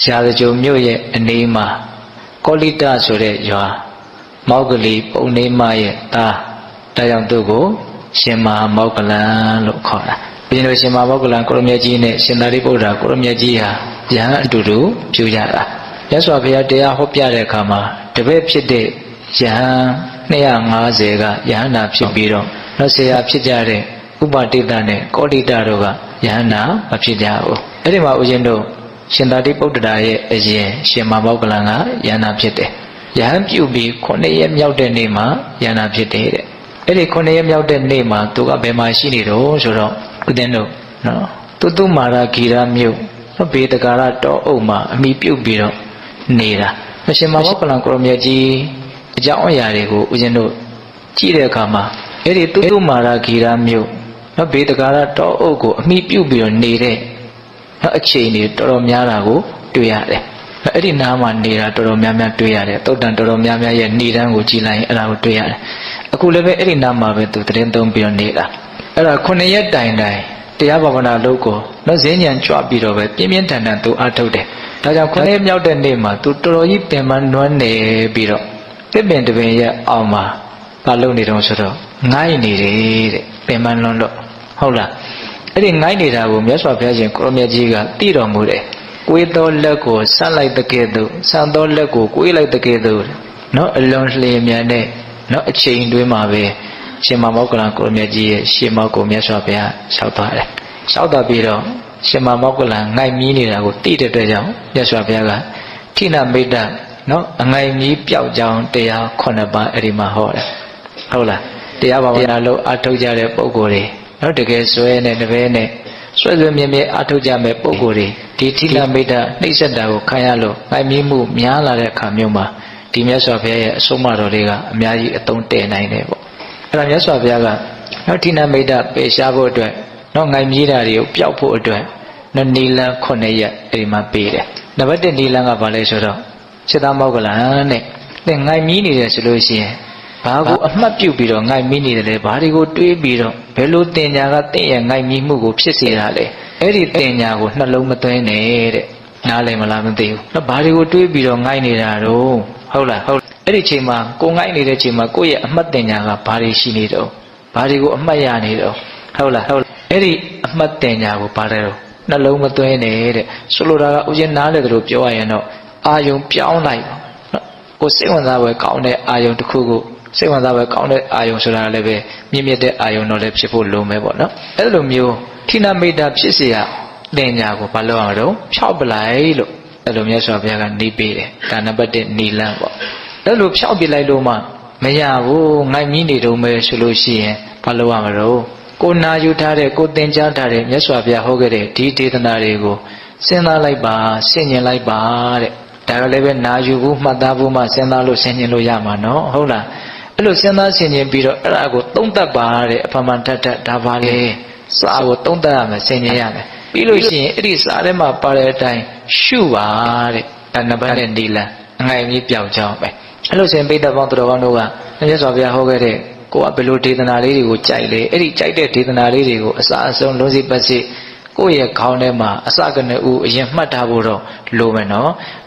ရာဇကြိုမြို့ရဲ့အနေမှာကောလိတဆိုတဲ့ရွာမောက္ကလီပုံနေမရဲ့သားဒါကြောင့်သူ့ကိုရှင်မဟာမောက္ကလန်လို့ခေါ်တာဘုရင်တို့ရှင်မဟာမောက္ကလန်ကိုရမြတ်ကြီးနဲ့ရှင်သာရိပုတ္တရာကိုရမြတ်ကြီးဟာယဟန်အတူတူပြုကြတာမြတ်စွာဘုရားတရားဟောပြတဲ့အခါမှာတပည့်ဖြစ်တဲ့ယဟန်250ကယဟန္တာဖြစ်ပြီးတော့နောက်ဆရာဖြစ်ကြတဲ့ဥပတိတနဲ့ကောလိတတို့ကယဟန္တာမဖြစ်ကြဘူးအဲ့ဒီမှာဦးဇင်းတို့ရှင်သာရိပုတ္တရာရဲ့အရင်ရှင်မဟာမောက္ကလန်ကယဟန္တာဖြစ်တယ်ယဟန်ပြုပြီး9ရက်မြောက်တဲ့နေ့မှာယဟန္တာဖြစ်တယ်တဲ့အဲ့ဒီ9ရက်မြောက်တဲ့နေ့မှာသူကဘယ်မှာရှိနေတော့ဆိုတော့ဦးဇင်းတို့နော်တုမာရဂီရမြို့ဘေတကာရတောအုပ်မှာအမိပြုတ်ပြီးတော့နေတာရှင်မဟာမောက္ကလန်ကိုရမြတ်ကြီးအကြောင်းအရာတွေကိုဦးဇင်းတို့ကြည့်တဲ့အခါမှာအဲ့ဒီတုမာရဂီရမြို့နော်ဘေတကာရတောအုပ်ကိုအမိပြုတ်ပြီးတော့နေတဲ့နော်အချိန်တွေတော်တော်များတာကိုတွေ့ရတယ်အဲ့ဒီနားမှာနေတာတော်တော်များများတွေ့ရတယ်သုတ်တန်တော်တော်များများရဲ့နေတန်းကိုကြည်လိုက်ရင်အဲ့ဒါကိုတွေ့ရတယ်အခုလည်းပဲအဲ့ဒီနားမှာပဲသူတရင်သုံးပြီးတော့နေတာအဲ့ဒါ9ရက်တိုင်တရားဘာဝနာလုပ်ကိုနော်ဈဉ္ဉံကြွပြီးတော့ပဲပြင်းပြင်းထန်ထန်သူအားထုတ်တယ်ဒါကြောင့်9ရက်မြောက်တဲ့နေ့မှာသူတော်တော်ကြီးပင်ပန်းနွမ်းနေပြီးတော့တစ်ပင်တစ်ပင်ရဲ့အောက်မှာဘာလုပ်နေတော့ဆိုတော့ငိုင်းနေတယ်တဲ့ပင်ပန်းလွန်းလို့ဟုတ်လားအဲ့ဒီငိုင်းနေတာကိုမြတ်စွာဘုရားရှင်ကိုရမြတ်ကြီးကသိတော်မူတယ်ကိုယ်တော်လက်ကိုဆန့်လိုက်တဲ့ကဲ့သို့ဆန့်တော်လက်ကိုကိုယ်လိုက်တဲ့ကဲ့သို့နော်အလွန်လျင်မြန်တဲ့နော်အချိန်တွင်းမှာပဲရှင်မမောက္ကလန်ကိုရမြတ်ကြီးရဲ့ရှေးမောက်ကိုမြတ်စွာဘုရားလျှောက်သွားတယ်လျှောက်သွားပြီးတော့ရှင်မမောက္ကလန်ငိုက်မြီးနေတာကိုသိတဲ့အတွက်ကြောင့်မြတ်စွာဘုရားကထိနမိတ်တနော်အငိုက်မြီးပျောက်ကြောင်းတရား9ပါးအဲ့ဒီမှာဟောတယ်ဟုတ်လားတရားဘာဝနာလို့အထုတ်ကြတဲ့ပုဂ္ဂိုလ်တွေနော်တကယ်ဆွဲနဲ့တပည့်နဲ့ဆွဲမြဲမြဲအထုတ်ကြမဲ့ပုဂ္ဂိုလ်တွေဒီထိနမိတ်တနှိမ့်ဆက်တာကိုခံရလို့ငိုက်မြီးမှုများလာတဲ့အခါမျိုးမှာဒီမြတ်စွာဘုရားရဲ့အဆုံးအမတော်တွေကအများကြီးအသုံးတည့်နိုင်တယ်ပေါ့အဲ့ဒါမြတ်စွာဘုရားကနော်ထိနမိတ်တပေရှားဖို့အတွက်နော်ငိုက်မြီးတာတွေကိုပျောက်ဖို့အတွက်နော်နီလန်း9ရက်အဲ့ဒီမှာပေးတယ်နံပါတ်1နီလန်းကဘာလဲဆိုတော့စိတ္တမောက္ကလန်တဲ့သင်ငိုက်မြီးနေတယ်ဆိုလို့ရှိရင်ဘာကိုအမှတ်ပြုပြီးတော့ငိုက်မြီးနေတယ်လဲဘာတွေကိုတွေးပြီးတော့ဘယ်လိုတင်ညာကတင့်ရဲ့ငိုက်မြီးမှုကိုဖြစ်စေတာလဲအဲ့ဒီတင်ညာကိုနှလုံးမသွင်းနဲ့တဲ့နားလည်မလားမသိဘူးနော်ဘာတွေကိုတွေးပြီးတော့ငိုက်နေတာတော့ဟုတ်လားဟုတ်အဲ့ဒီချိန်မှာကိုငိုက်နေတဲ့ချိန်မှာကိုယ့်ရဲ့အမှတ်တင်ညာကဘာတွေရှိနေတော့ဘာတွေကိုအမှတ်ရနေတော့ဟုတ်လားဟုတ်အဲ့ဒီအမှတ်တင်ညာကိုဘာလဲတော့နှလုံးမသွင်းနဲ့တဲ့ဆိုလိုတာကဥစဉ်နားလေတယ်လို့ပြောရရင်တော့အာယုံပြောင်းလိုက်နော်ကိုစိတ်ဝင်စားပွဲကောင်းတဲ့အာယုံတစ်ခုကိုစိတ်ဝင်စားပွဲကောင်းတဲ့အာယုံဆိုတာလည်းပဲမြင့်မြတ်တဲ့အာယုံတော့လည်းဖြစ်ဖို့လိုမယ်ပေါ့နော်အဲ့လိုမျိုးထိနမိတ်တာဖြစ်เสียတင်ညာကိုဘာလို့အောင်တော့ဖြောက်ပလိုက်လို့အဲ့လိုမြတ်စွာဘုရားကနေပေးတယ်ဒါနံပါတ်1နီလန်းပေါ့အဲ့လိုဖြောက်ပြလိုက်လို့မှမရဘူးငိုက်မြီးနေတော့မယ်ဆိုလို့ရှိရင်ဘာလို့ရမလို့ကိုနာယူထားတဲ့ကိုသင်ကြားထားတဲ့မြတ်စွာဘုရားဟောခဲ့တဲ့ဒီဒေသနာတွေကိုစဉ်းစားလိုက်ပါဆင်ញင်လိုက်ပါတဲ့ဒါကလည်းပဲနာယူဘူးမှတ်သားဘူးမှစဉ်းစားလို့ဆင်ញင်လို့ရမှာနော်ဟုတ်လားအဲ့လိုစဉ်းစားဆင်ញင်ပြီးတော့အဲ့ဒါကိုသုံးသပ်ပါတဲ့အဖမှန်တတ်ဒါပါလေစာကိုသုံးသပ်ရမယ်ဆင်ញင်ရမယ်ပြီးလို့ရှိရင်အဲ့ဒီစာထဲမှာပါတဲ့အတိုင်းရှုပါတဲ့ဒါနံပါတ်1နီလန်းအငိုက်မြီးပြောက်ကြောင်းပဲအဲ့လိုစဉ်ပိဋကပေါင်းသူတော်ကောင်းတို့ကမြတ်စွာဘုရားဟောခဲ့တဲ့ကိုကဘယ်လိုဒေသနာလေးတွေကိုကြိုက်လဲအဲ့ဒီကြိုက်တဲ့ဒေသနာလေးတွေကိုအစအဆုံးလုံးစီပတ်စီကိုယ့်ရဲ့ခေါင်းထဲမှာအစကနဦးအရင်မှတ်ထားဖို့တော့လိုမယ်နော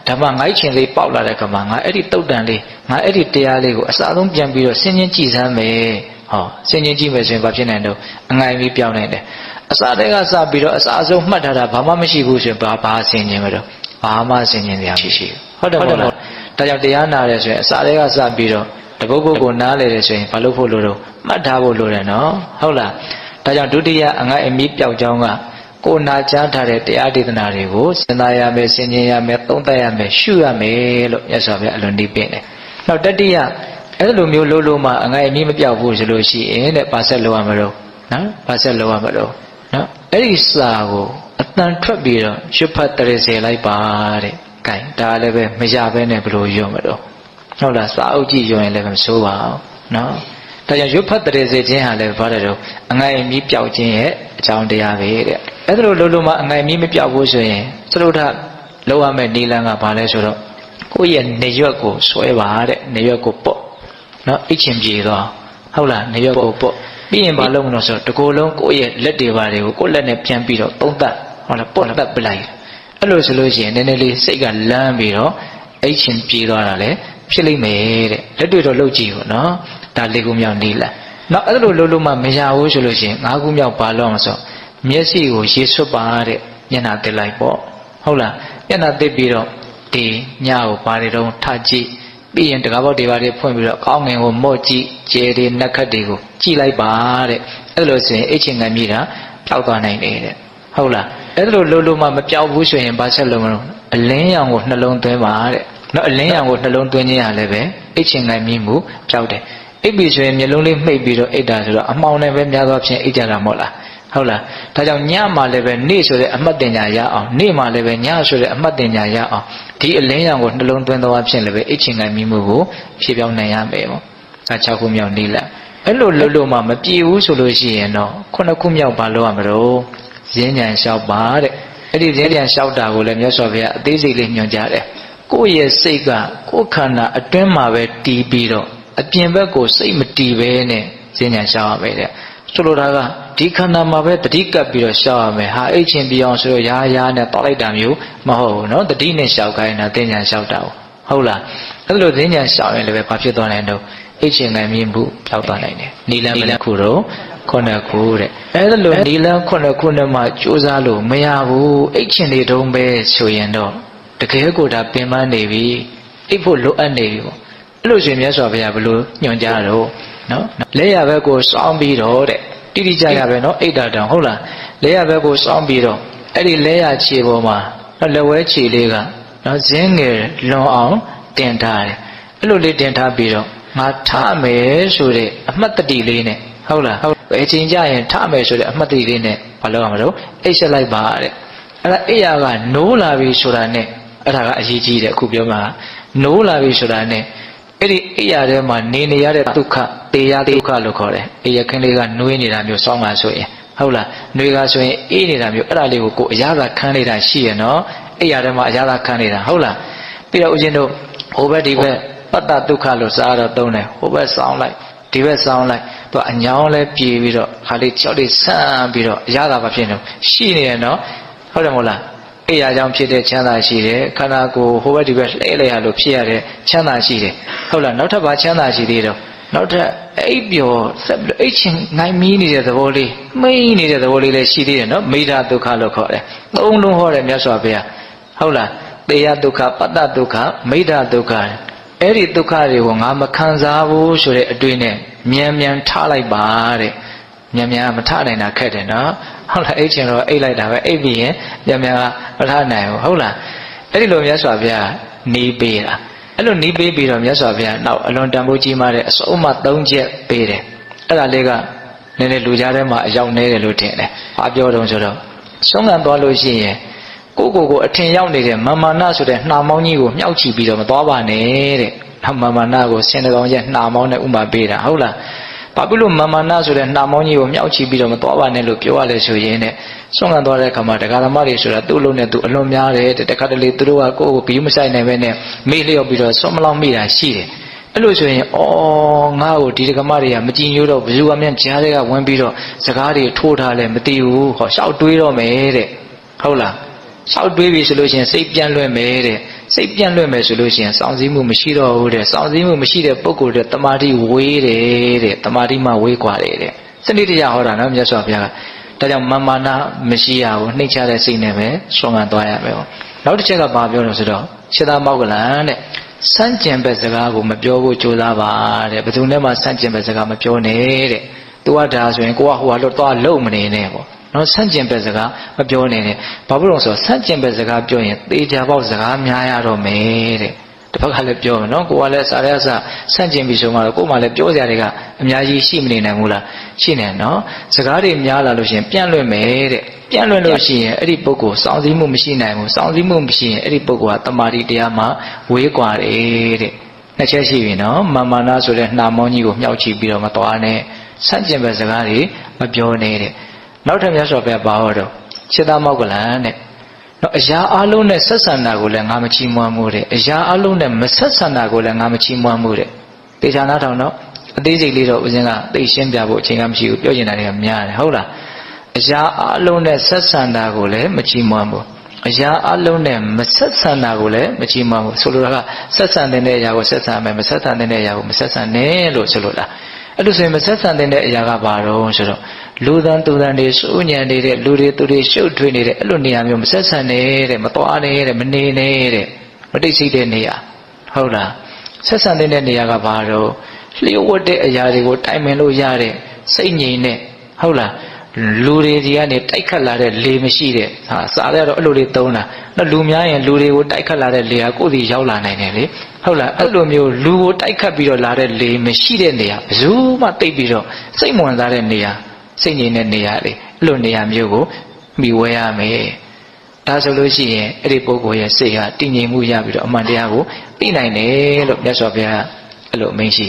်ဒါမှငိုက်ချင်လေးပေါက်လာတဲ့ခါမှာငါအဲ့ဒီတုတ်တန်လေးငါအဲ့ဒီတရားလေးကိုအစအဆုံးပြန်ပြီးတော့စဉ်းကျင်ကြည့်စမ်းမယ်ဟောစဉ်းကျင်ကြည့်မယ်ဆိုရင်ဘာဖြစ်နိုင်တော့အငိုက်ပြီးပြောင်းနိုင်တယ်အစတည်းကစပြီးတော့အစအဆုံးမှတ်ထားတာဘာမှမရှိဘူးဆိုရင်ဘာစဉ်းကျင်မလို့ဘာမှစဉ်းကျင်စရာမရှိဘူးဟုတ်တယ်မဟုတ်လားဒါကြောင့်တရားနာတယ်ဆိုရင်အစတည်းကစပြီးတော့တပုဂ္ဂိုလ်ကိုနားလေတယ်ဆိုရင်ဘာလို့ဖို့လို့တော့မှတ်ထားဖို့လိုတယ်နော်ဟုတ်လားဒါကြောင့်ဒုတိယအငိုက်အမီးပြောက်ကြောင်းကကိုနာကြားထားတဲ့တရားဒေသနာတွေကိုစဉ်းစားရမယ်ဆင်ခြင်ရမယ်သုံးသပ်ရမယ်ရှုရမယ်လို့မြတ်စွာဘုရားအလွန်နှီးပင်တယ်နောက်တတိယအဲ့လိုမျိုးလို့မှအငိုက်အမီးမပြောက်ဘူးဆိုလို့ရှိရင်တဲ့ဘာဆက်လုပ်ရမလို့နော်ဘာဆက်လုပ်ရမလို့နော်အဲ့ဒီစာကိုအတန်ထွက်ပြီးတော့ရွတ်ဖတ်တရစေလိုက်ပါတဲ့ကဲဒါလည်းပဲမရဘဲနဲ့ဘယ်လိုရွတ်မလို့ဟုတ်လားစာအုပ်ကြည့်ရွတ်ရင်လည်းမဆိုးပါဘူးနော်ဒါကြောင့်ရွတ်ဖတ်တရစေခြင်းဟာလည်းဘာလဲတော့အငိုက်အမီးပြောက်ခြင်းရဲ့အကြောင်းတရားပဲတဲ့အဲ့ဒါလို့မှအငိုက်မီးမပြောက်ဘူးဆိုရင်သရုပ်ထလောက်ရမယ့်နီလန်းကဘာလဲဆိုတော့ကိုယ့်ရဲ့နေရွက်ကိုဆွဲပါတဲ့နေရွက်ကိုပေါ့နော်အိတ်ချင်ပြေသွားဟုတ်လားနေရွက်ကိုပေါ့ပြီးရင်ဘာလုပ်မလို့ဆိုတော့တကိုယ်လုံးကိုယ့်ရဲ့လက်တွေပါတွေကိုကိုယ့်လက်နဲ့ပြန်ပြီးတော့သုံးသပ်ဟုတ်လားပေါ့တတ်ပလိုက်အဲ့ အဲ့လိုဆိုလို့ရှိရင်နည်းနည်းလေးစိတ်ကလမ်းပြီးတော့အိတ်ချင်ပြေးသွားတာလေဖြစ်လိမ့်မယ်တဲ့လက်တွေ့တော့လုပ်ကြည့်ဦးနော်ဒါ၄ခုမြောက်နေလားနောက်အဲ့လိုလုပ်လို့မှမရဘူးဆိုလို့ရှိရင်၅ခုမြောက်ပါလို့အောင်ဆိုမျက်စိကိုရေဆွတ်ပါတဲ့မျက်နှာတက်လိုက်ပေါ့ဟုတ်လားမျက်နှာတက်ပြီးတော့ဒီညကိုပါတယ်တော့ထကြည့်ပြီးရင်တကားပေါက်တွေပါတွေဖွင့်ပြီးတော့ကောင်းငင်ကိုမော့ကြည့်ကျဲတွေနက်ခတ်တွေကိုကြည့်လိုက်ပါတဲ့အဲ့လိုဆိုရင်အိတ်ချင်ငံမြည်တာပျောက်သွားနိုင်တယ်တဲ့ဟုတ်လားအဲ့လိုလုပ်လို့မှမပျောက်ဘူးဆိုရင်ဘာဆက်လုပ်မလို့အလင်းရောင်ကိုနှလုံးသွင်းပါတဲ့နော်အလင်းရောင်ကိုနှလုံးသွင်းခြင်းရလည်းပဲအိတ်ချင်ငံမြည်မှုပျောက်တယ်အိပ်ပြီဆိုရင်မျက်လုံးလေးမှိတ်ပြီးတော့အိတ်တာဆိုတော့အမှောင်နဲ့ပဲများသောဖြင့်အိတ်ကြတာမဟုတ်လားဟုတ်လားဒါကြောင့်ညမှာလည်းပဲနေ့ဆိုတဲ့အမှတ်တင်ညာရအောင်နေ့မှာလည်းပဲညဆိုတဲ့အမှတ်တင်ညာရအောင်ဒီအလင်းရောင်ကိုနှလုံးသွင်းသောအဖြစ်လည်းပဲအိတ်ချင်ငံမြည်မှုကိုဖြည့်ပြောင်းနိုင်ရမယ်ပေါ့ဒါ6ခုမြောက်နေ့လားအဲ့လိုလုပ်လို့မှမပြေဘူးဆိုလို့ရှိရင်တော့9ခုမြောက်ပါလို့ရမလို့ဈဉ္ဉံလျှောက်ပါတဲ့အဲ့ဒီဈဉ္ဉံလျှောက်တာကိုလည်းမြတ်စွာဘုရားအသေးစိတ်လေးညွှန်ကြားတယ်ကိုယ့်ရဲ့စိတ်ကကိုယ်ခန္ဓာအတွင်းမှာပဲတည်ပြီးတော့အပြင်ဘက်ကိုစိတ်မတည်ပဲနဲ့ဈဉ္ဉံလျှောက်ရမယ်တဲ့ဆိုလိုတာကဒီခန္ဓာမှာပဲတတိကပ်ပြီးတော့လျှောက်ရမယ်ဟာအိတ်ချင်းပြအောင်ဆိုတော့ရာနဲ့တောက်လိုက်တာမျိုးမဟုတ်ဘူးเนาะတတိနဲ့လျှောက်ခိုင်းတာဈဉ္ဉံလျှောက်တာဟုတ်လားအဲ့လိုဈဉ္ဉံလျှောက်ရင်လည်းပဲဘာဖြစ်သွားနိုင်တော့အိတ်ချင်ငံမြင်မှုပျောက်သွားနိုင်တယ်နီလန်းဘယ်ခုတော့9ခုတဲ့အဲ့ဒါလိုနီလန်း9ခုနဲ့မှကြိုးစားလို့မရဘူးအိတ်ချင်တွေတုံးပဲဆိုရင်တော့တကယ်ကိုဒါပင်ပန်းနေပြီအိတ်ဖို့လိုအပ်နေပြီပေါ့အဲ့လိုဆိုရင်မြတ်စွာဘုရားဘယ်လိုညွှန်ကြားတော့နော်လက်ရဘက်ကိုစောင်းပြီးတော့တဲ့တိတိကျကျပဲနော်အိတ်တာတောင်ဟုတ်လားလက်ရဘက်ကိုစောင်းပြီးတော့အဲ့ဒီလက်ရခြေပေါ်မှာလက်ဝဲခြေလေးကနော်ဇင်းငယ်လွန်အောင်တင်ထားတယ်အဲ့လိုလေးတင်ထားပြီးတော့ငါထမယ်ဆိုတဲ့အမှတ်တတိလေးနဲ့ဟုတ်လားဟုတ်အချိန်ကြရင်ထမယ်ဆိုတဲ့အမှတ်တတိလေးနဲ့ဘာလုပ်ရမလို့အိတ်ဆက်လိုက်ပါတဲ့အဲ့ဒါအိယာကနိုးလာပြီဆိုတာနဲ့အဲ့ဒါကအရေးကြီးတယ်အခုပြောမှာနိုးလာပြီဆိုတာနဲ့အဲ့ဒီအိယာထဲမှာနေရတဲ့ဒုက္ခတေယဒုက္ခလို့ခေါ်တယ်အိယာခင်းလေးကနှွေးနေတာမျိုးစောင်းလာဆိုရင်ဟုတ်လားနှွေးကဆိုရင်အေးနေတာမျိုးအဲ့ဒါလေးကိုကိုယ်အရာသာခန်းနေတာရှိရနော်အိယာထဲမှာအရာသာခန်းနေတာဟုတ်လားပြီးတော့ဦးဇင်းတို့ဟိုဘက်ဒီဘက်ပတ္တဒုက္ခလို့စားတော့သုံးတယ်ဟိုဘက်စောင်းလိုက်ဒီဘက်စောင်းလိုက်သူအညောင်းလဲပြေးပြီးတော့ခါလေးကြောက်လေးဆန်းပြီးတော့အရသာမဖြစ်နေရှိနေရနော်ဟုတ်တယ်မဟုတ်လားအိယာကြောင့်ဖြစ်တဲ့ချမ်းသာရှိတယ်ခန္ဓာကိုယ်ဟိုဘက်ဒီဘက်လှည့်လိုက်ရလို့ဖြစ်ရတဲ့ချမ်းသာရှိတယ်ဟုတ်လားနောက်ထပ်ဘာချမ်းသာရှိသေးတော့နောက်ထပ်အိပ်ပျော်ဆက်ပြီးအိတ်ချင်းနိုင်မီးနေတဲ့သဘောလေးမိမ့်နေတဲ့သဘောလေးလည်းရှိသေးတယ်နော်မိဒ္ဓဒုက္ခလို့ခေါ်တယ်သုံးလုံးဟောတယ်မြတ်စွာဘုရားဟုတ်လားတေယဒုက္ခပတ္တဒုက္ခမိဒ္ဓဒုက္ခအဲ့ဒီဒုက္ခတွေကိုငါမခံစားဘူးဆိုတဲ့အတွေ့နဲ့မြန်ထားလိုက်ပါတဲ့မြန်မထနိုင်တာခက်တယ်နော်ဟုတ်လားအိတ်ချင်တော့အိတ်လိုက်တာပဲအိတ်ပြီးရင်မြန်မထနိုင်ဘူးဟုတ်လားအဲ့ဒီလိုမြတ်စွာဘုရားနေပေးတာအဲ့လိုနေပေးပြီးတော့မြတ်စွာဘုရားနောက်အလွန်တန်ဖိုးကြီးမားတဲ့အစုံအမ3ချက်ပေးတယ်အဲ့ဒါလေးကနည်းနည်းလူကြားထဲမှာအရောက်နေတယ်လို့ထင်တယ်ဘာပြောတုံးဆိုတော့ဆုံးခံသွားလို့ရှိရင်ကိုအထင်ရောက်နေတဲ့မာမာနဆိုတဲ့နှာမောင်းကြီးကိုမြှောက်ချပြီးတော့မသွားပါနဲ့တဲ့မာမာနကိုဆင်းတဲ့ကောင်ကျနှာမောင်းနဲ့ဥမာပေးတာဟုတ်လားဘာဖြစ်လို့မာမာနဆိုတဲ့နှာမောင်းကြီးကိုမြှောက်ချပြီးတော့မသွားပါနဲ့လို့ပြောရလဲဆိုရင်တဲ့ဆုံးခံသွားတဲ့အခါမှာတရားဓမ္မတွေဆိုတာသူ့လုံးနဲ့သူအလွန်များတယ်တခါတလေသူတို့ကကိုယ့်ကိုဘီးမဆိုင်နိုင်ပဲနဲ့မေ့လျော့ပြီးတော့ဆုံးမလောက်မိတာရှိတယ်အဲ့လိုဆိုရင်ငါ့ကိုဒီဓမ္မတွေကမကြည်ညိုတော့ဘယ်သူကမှကြားတွေကဝင်ပြီးတော့စကားတွေထိုးထားလဲမသိဘူးဟောရှောက်တွေးတော့မယ်တဲ့ဟုတ်လားရှောက်တွေးပြီဆိုလို့ရှိရင်စိတ်ပြန့်လွင့်မယ်တဲ့စိတ်ပြန့်လွင့်မယ်ဆိုလို့ရှိရင်စောင့်စည်းမှုမရှိတော့ဘူးတဲ့စောင့်စည်းမှုမရှိတဲ့ပုဂ္ဂိုလ်တဲ့တမာတိဝေးတယ်တဲ့တမာတိမှဝေးกว่าတယ်တဲ့စနစ်တရားဟောတာနော်မြတ်စွာဘုရားကဒါကြောင့်မာမာနမရှိရဘူးနှိမ့်ချတဲ့စိတ်နဲ့ပဲဆုံးခံသွားရမယ်ပေါ့နောက်တစ်ချက်ကဘာပြောလို့ဆိုတော့ခြေသားမောက်ကလန်တဲ့စန့်ကျင်ဘက်စကားကိုမပြောဖို့ကြိုးစားပါတဲ့ဘယ်သူနဲ့မှစန့်ကျင်ဘက်စကားမပြောနဲ့တဲ့သူကဒါဆိုရင်ကိုကဟိုဟာလို့သွားလုံမနေနဲ့ပေါ့နော်ဆန့်ကျင်ဘက်စကားမပြောနဲ့တဲ့ဘာဖြစ်လို့ဆိုတော့ဆန့်ကျင်ဘက်စကားပြောရင်သေချာပေါက်စကားများရတော့မယ်တဲ့တစ်ဖက်ကလည်းပြောမယ်နော်ကိုကလည်းစားရဆဆန့်ကျင်ပြီးဆိုမှတော့ကို့မှလည်းပြောစရာတွေကအများကြီးရှိမနေနိုင်ဘူးလားရှိနေနော်စကားတွေများလာလို့ရှိရင်ပြန့်လွင့်မယ်တဲ့ပြန့်လွင့်လို့ရှိရင်အဲ့ဒီပုဂ္ဂိုလ်စောင့်စည်းမှုမရှိနိုင်ဘူးစောင့်စည်းမှုမရှိရင်အဲ့ဒီပုဂ္ဂိုလ်ကတမာတိတရားမှဝေးกว่าတယ်တဲ့နှစ်ချက်ရှိပြီနော်မာမာနာဆိုတဲ့နှာမောင်းကြီးကိုမြှောက်ချပြီးတော့မသွားနဲ့ဆန့်ကျင်ဘက်စကားတွေမပြောနဲ့တဲ့နောက်ထပ်မြတ်စွာဘုရားပါဟောတော့ခြေသားမောက်ကလန်တဲ့နော်အရာအလုံးနဲ့ဆက်ဆံတာကိုလည်းငါမချီးမွမ်းမှုတဲ့အရာအလုံးနဲ့မဆက်ဆံတာကိုလည်းငါမချီးမွမ်းမှုတဲ့တေချာနာထောင်တော့အသေးစိတ်လေးတော့ဦးဇင်းကသိရှင်းပြဖို့အချိန်ကမရှိဘူးပြောကျင်တာတွေကများတယ်ဟုတ်လားအရာအလုံးနဲ့ဆက်ဆံတာကိုလည်းမချီးမွမ်းဘူး အရာအလုံးနဲ့မဆက်ဆံတာကိုလည်းမချီးမွမ်းဘူးဆိုလိုတာကဆက်ဆံတဲ့အရာကိုဆက်ဆံမယ်မဆက်ဆံတဲ့အရာကိုမဆက်ဆံနဲ့လို့ဆိုလိုတာအဲ့လိုဆိုရင်မဆက်ဆံတဲ့အရာကဘာတော့ဆိုတော့လူသားသူသားတွေစိုးညံနေတဲ့လူတွေသူတွေရှုပ်ထွေးနေတဲ့အဲ့လိုနေရာမျိုးမဆက်ဆံနဲ့မသွားနဲ့မနေနဲ့မတိတ်ဆိတ်တဲ့နေရာဟုတ်လားဆက်ဆံတဲ့နေရာကဘာတော့လျှို့ဝှက်တဲ့အရာတွေကိုတိုင်ပင်လို့ရတဲ့စိတ်ငြိမ်တဲ့ဟုတ်လားလူတွေဒီကနေတိုက်ခတ်လာတဲ့လေမရှိတဲ့စားရတော့အဲ့လိုတွေသုံးတာနော်လူများရင်လူတွေကိုတိုက်ခတ်လာတဲ့လေကကိုယ်စီရောက်လာနိုင်တယ်လေဟုတ်လားအဲ့လိုမျိုးလူကိုတိုက်ခတ်ပြီးတော့လာတဲ့လေမရှိတဲ့နေရာဘယ်သူမှတိတ်ပြီးတော့စိတ်မဝင်စားတဲ့နေရာစိတ်ငြိမ်တဲ့နေရာလေအဲ့လိုနေရာမျိုးကိုမိဝဲရမယ်ဒါဆိုလို့ရှိရင်အဲ့ဒီပုဂ္ဂိုလ်ရဲ့စိတ်ဟာတည်ငြိမ်မှုရပြီးတော့အမှန်တရားကိုသိနိုင်တယ်လို့မြတ်စွာဘုရားအဲ့လိုအမိန့်ရှိ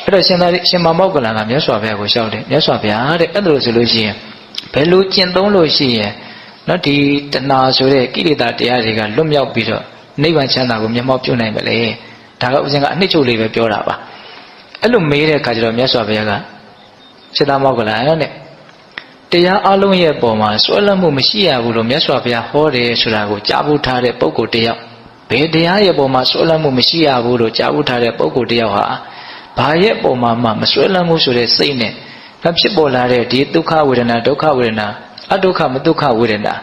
အဲ့တော့ရှင်မောက္ကလန်ကမြတ်စွာဘုရားကိုလျှောက်တယ်မြတ်စွာဘုရားတဲ့အဲ့ဒါလို့ဆိုလို့ရှိရင်ဘယ်လိုကျင့်သုံးလို့ရှိရင်နော်ဒီတဏှာဆိုတဲ့ကိလေသာတရားတွေကလွတ်မြောက်ပြီးတော့နိဗ္ဗာန်ချမ်းသာကိုမျက်မှောက်ပြုနိုင်ပါလေဒါကဥစဉ်ကအနှစ်ချုပ်လေးပဲပြောတာပါအဲ့လိုမေးတဲ့အခါကျတော့မြတ်စွာဘုရားကရှင်သာမောက္ကလန်တဲ့တရားအလုံးရဲ့ပုံမှာဆွဲလန်းမှုမရှိရဘူးလို့မြတ်စွာဘုရားဟောတယ်ဆိုတာကိုကြားဖို့ထားတဲ့ပုဂ္ဂိုလ်တယောက်ဘယ်တရားရဲ့ပုံမှာဆွဲလန်းမှုမရှိရဘူးလို့ကြားဖို့ထားတဲ့ပုဂ္ဂိုလ်တယောက်ဟာဘာရဲ့ပုံမှာမှမဆွဲလန်းမှုဆိုတဲ့စိတ်နဲ့ဖြစ်ပေါ်လာတဲ့ဒီဒုက္ခဝေဒနာဒုက္ခဝေဒနာအဒုက္ခမဒုက္ခဝေဒနာ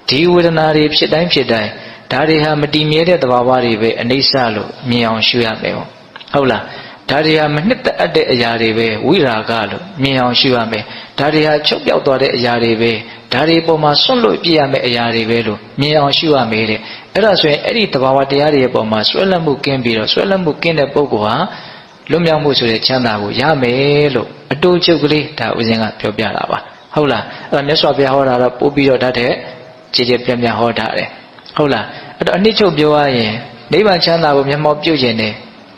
ဒီဝေဒနာတွေဖြစ်တိုင်းဖြစ်တိုင်းဒါတွေဟာမတည်မြဲတဲ့သဘာဝတွေပဲအနိစ္စလို့မြင်အောင်ရှုရမယ်ဟုတ်လားဒါတွေဟာမနှစ်သက်အပ်တဲ့အရာတွေပဲဝိရာဂလို့မြင်အောင်ရှုရမယ်ဒါတွေဟာချုပ်ပြောက်သွားတဲ့အရာတွေပဲဒါတွေပေါ်မှာဆွန့်လွတ်ပြရမယ့်အရာတွေပဲလို့မြင်အောင်ရှုရမယ်တဲ့အဲ့ဒါဆိုရင်အဲ့ဒီသဘာဝတရားတွေရဲ့ပေါ်မှာဆွဲလန်းမှုကင်းပြီးတော့ဆွဲလန်းမှုကင်းတဲ့ပုဂ္ဂိုလ်ဟာလွတ်မြောက်မှုဆိုတဲ့ချမ်းသာကိုရမယ်လို့အတူချုပ်ကလေးဒါဥစဉ်ကပြောပြတာပါဟုတ်လားအဲ့ဒါမြတ်စွာဘုရားဟောတာတော့ပို့ပြီးတော့တတ်တဲ့ကြည်ကြည်ပြန့်ပြန့်ဟောတာတယ်ဟုတ်လားအဲ့တော့အနှစ်ချုပ်ပြောရရင်နိဗ္ဗာန်ချမ်းသာကိုမျက်မှောက်ပြုခြင်းနဲ့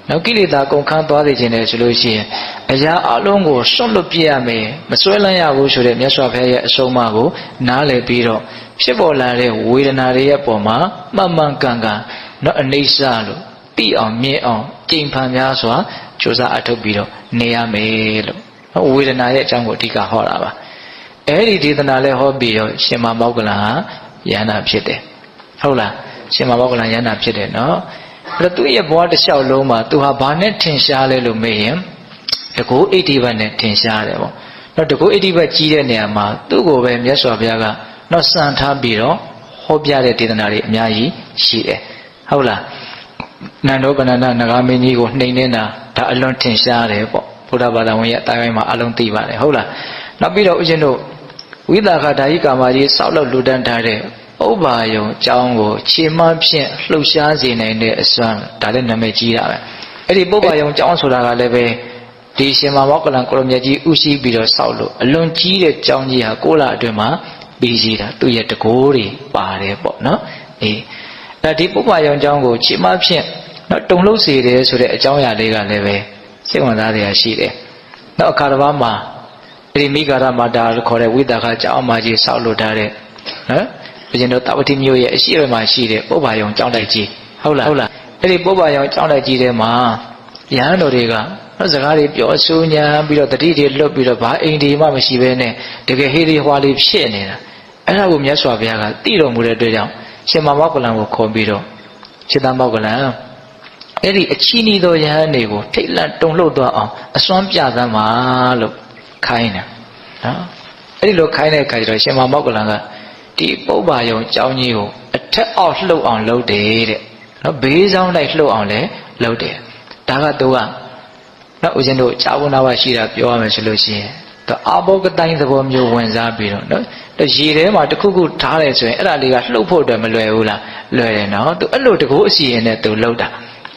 နောက်ကိလေသာကုန်ခန်းသွားစေခြင်းနဲ့ဆိုလို့ရှိရင်အရာအလုံးကိုစွန့်လွတ်ပြရမယ်မစွဲလန်းရဘူးဆိုတဲ့မြတ်စွာဘုရားရဲ့အဆုံးအမကိုနားလည်ပြီးတော့ဖြစ်ပေါ်လာတဲ့ဝေဒနာတွေရဲ့ပုံမှာမှန်မှန်ကန်ကန်နော်အနိစ္စလို့သိအောင်မြင်အောင်ကြိမ်ဖန်များစွာကြိုးစားအထောက်ပြီးတော့နေရမယ်လို့ဝေဒနာရဲ့အကြောင်းကိုအဓိကဟောတာပါအဲ့ဒီဒေသနာလဲဟောပြီးတော့ရှင်မောက္ကလန်ဟာယန္တာဖြစ်တယ်ဟုတ်လားရှင်မောက္ကလန်ယန္တာဖြစ်တယ်နော်အဲ့တော့သူ့ရဲ့ဘဝတစ်လျှောက်လုံးမှာသူဟာဘာနဲ့ထင်ရှားလဲလို့မေးရင်တကူဣတိဘတ်နဲ့ထင်ရှားတယ်ပေါ့နော်တကူဣတိဘတ်ကြီးတဲ့နေရာမှာသူ့ကိုပဲမြတ်စွာဘုရားကနော်စံထားပြီးတော့ဟောပြတဲ့ဒေသနာတွေအများကြီးရှိတယ်ဟုတ်လားနန္ဒောပနန္ဒနဂါမင်းကြီးကိုနှိမ်နေတာဒါအလွန်ထင်ရှားတယ်ပေါ့ဘုရားဘာသာဝင်ရဲ့အတိုင်းမှာအလုံးသိပါတယ်ဟုတ်လားနောက်ပြီးတော့ဦးဇင်းတို့ဝိသခဓာယိကာမကြီးစောက်လောက်လူတန်းထားတဲ့ဥပ္ပါယုံအကြောင်းကိုခြေမှဖြင့်လှုပ်ရှားစေနိုင်တဲ့အစွမ်းဒါလည်းနာမည်ကြီးတာပဲအဲ့ဒီပုပ္ပါယုံအကြောင်းဆိုတာကလည်းပဲဒီရှင်မောက္ကလန်ကိုရမြတ်ကြီးဥရှိပြီးတော့စောက်လို့အလွန်ကြီးတဲ့ကြောင်းကြီးဟာ6လအတွင်းမှာပြီးစီတာသူ့ရဲ့တကိုးတွေပါတယ်ပေါ့နော်ဒီပုပ္ပါယုံအကြောင်းကိုခြေမှဖြင့်နော်တုံလှုပ်စေတယ်ဆိုတဲ့အကြောင်းအရာလေးကလည်းပဲစိတ်ဝင်စားစရာရှိတယ်နောက်အခါတစ်ပါးမှာဒီမိဂါရမာတာလို့ခေါ်တဲ့ဝိသခကျောင်းအမကြီးစောက်လို့ထားတဲ့နော်ဘုရင်တို့တာဝတိမြို့ရဲ့အရှိအမှာရှိတဲ့ပုပ္ပါယုံကျောင်းတိုက်ကြီးဟုတ်လားအဲ့ဒီပုပ္ပါယုံကျောင်းတိုက်ကြီးထဲမှာယဟန်တော်တွေကစကားတွေပြောဆိုညာပြီးတော့တတိတွေလွတ်ပြီးတော့ဘာအိမ်ဒီမှမရှိဘဲနဲ့တကယ်ဟေးလေးဟွာလေးဖြစ်နေတာအဲ့ဒါကိုမြတ်စွာဘုရားကသိတော်မူတဲ့အတွက်ကြောင့်ရှင်မောက္ကလန်ကိုခေါ်ပြီးတော့ရှင်သာမောက္ကလန်အဲ့ဒီအချီးနီးသောယဟန်တွေကိုထိတ်လန့်တုန်လှုပ်သွားအောင်အစွမ်းပြသမ်းပါလို့ခိုင်းတယ်နော်အဲ့ဒီလိုခိုင်းတဲ့အခါကျတော့ရှင်မောက္ကလန်ကဒီပုပ္ပါယုံကျောင်းကြီးကိုအထက်အောက်လှုပ်အောင်လုပ်တယ်တဲ့နော်ဘေးဆောင်လိုက်လှုပ်အောင်လည်းလုပ်တယ်ဒါကသူကနော်ဦးဇင်းတို့ဇာဝနာဝရှိတာပြောရမယ်ဆိုလို့ရှိရင်သူအာဘောကတိုင်းသဘောမျိုးဝင်စားပြီးတော့နော်ရေထဲမှာတစ်ခုခုထားတယ်ဆိုရင်အဲ့ဒါလေးကလှုပ်ဖို့အတွက်မလွယ်ဘူးလားလွယ်တယ်နော်သူအဲ့လိုတကူအစီရင်နဲ့သူလှုပ်တာ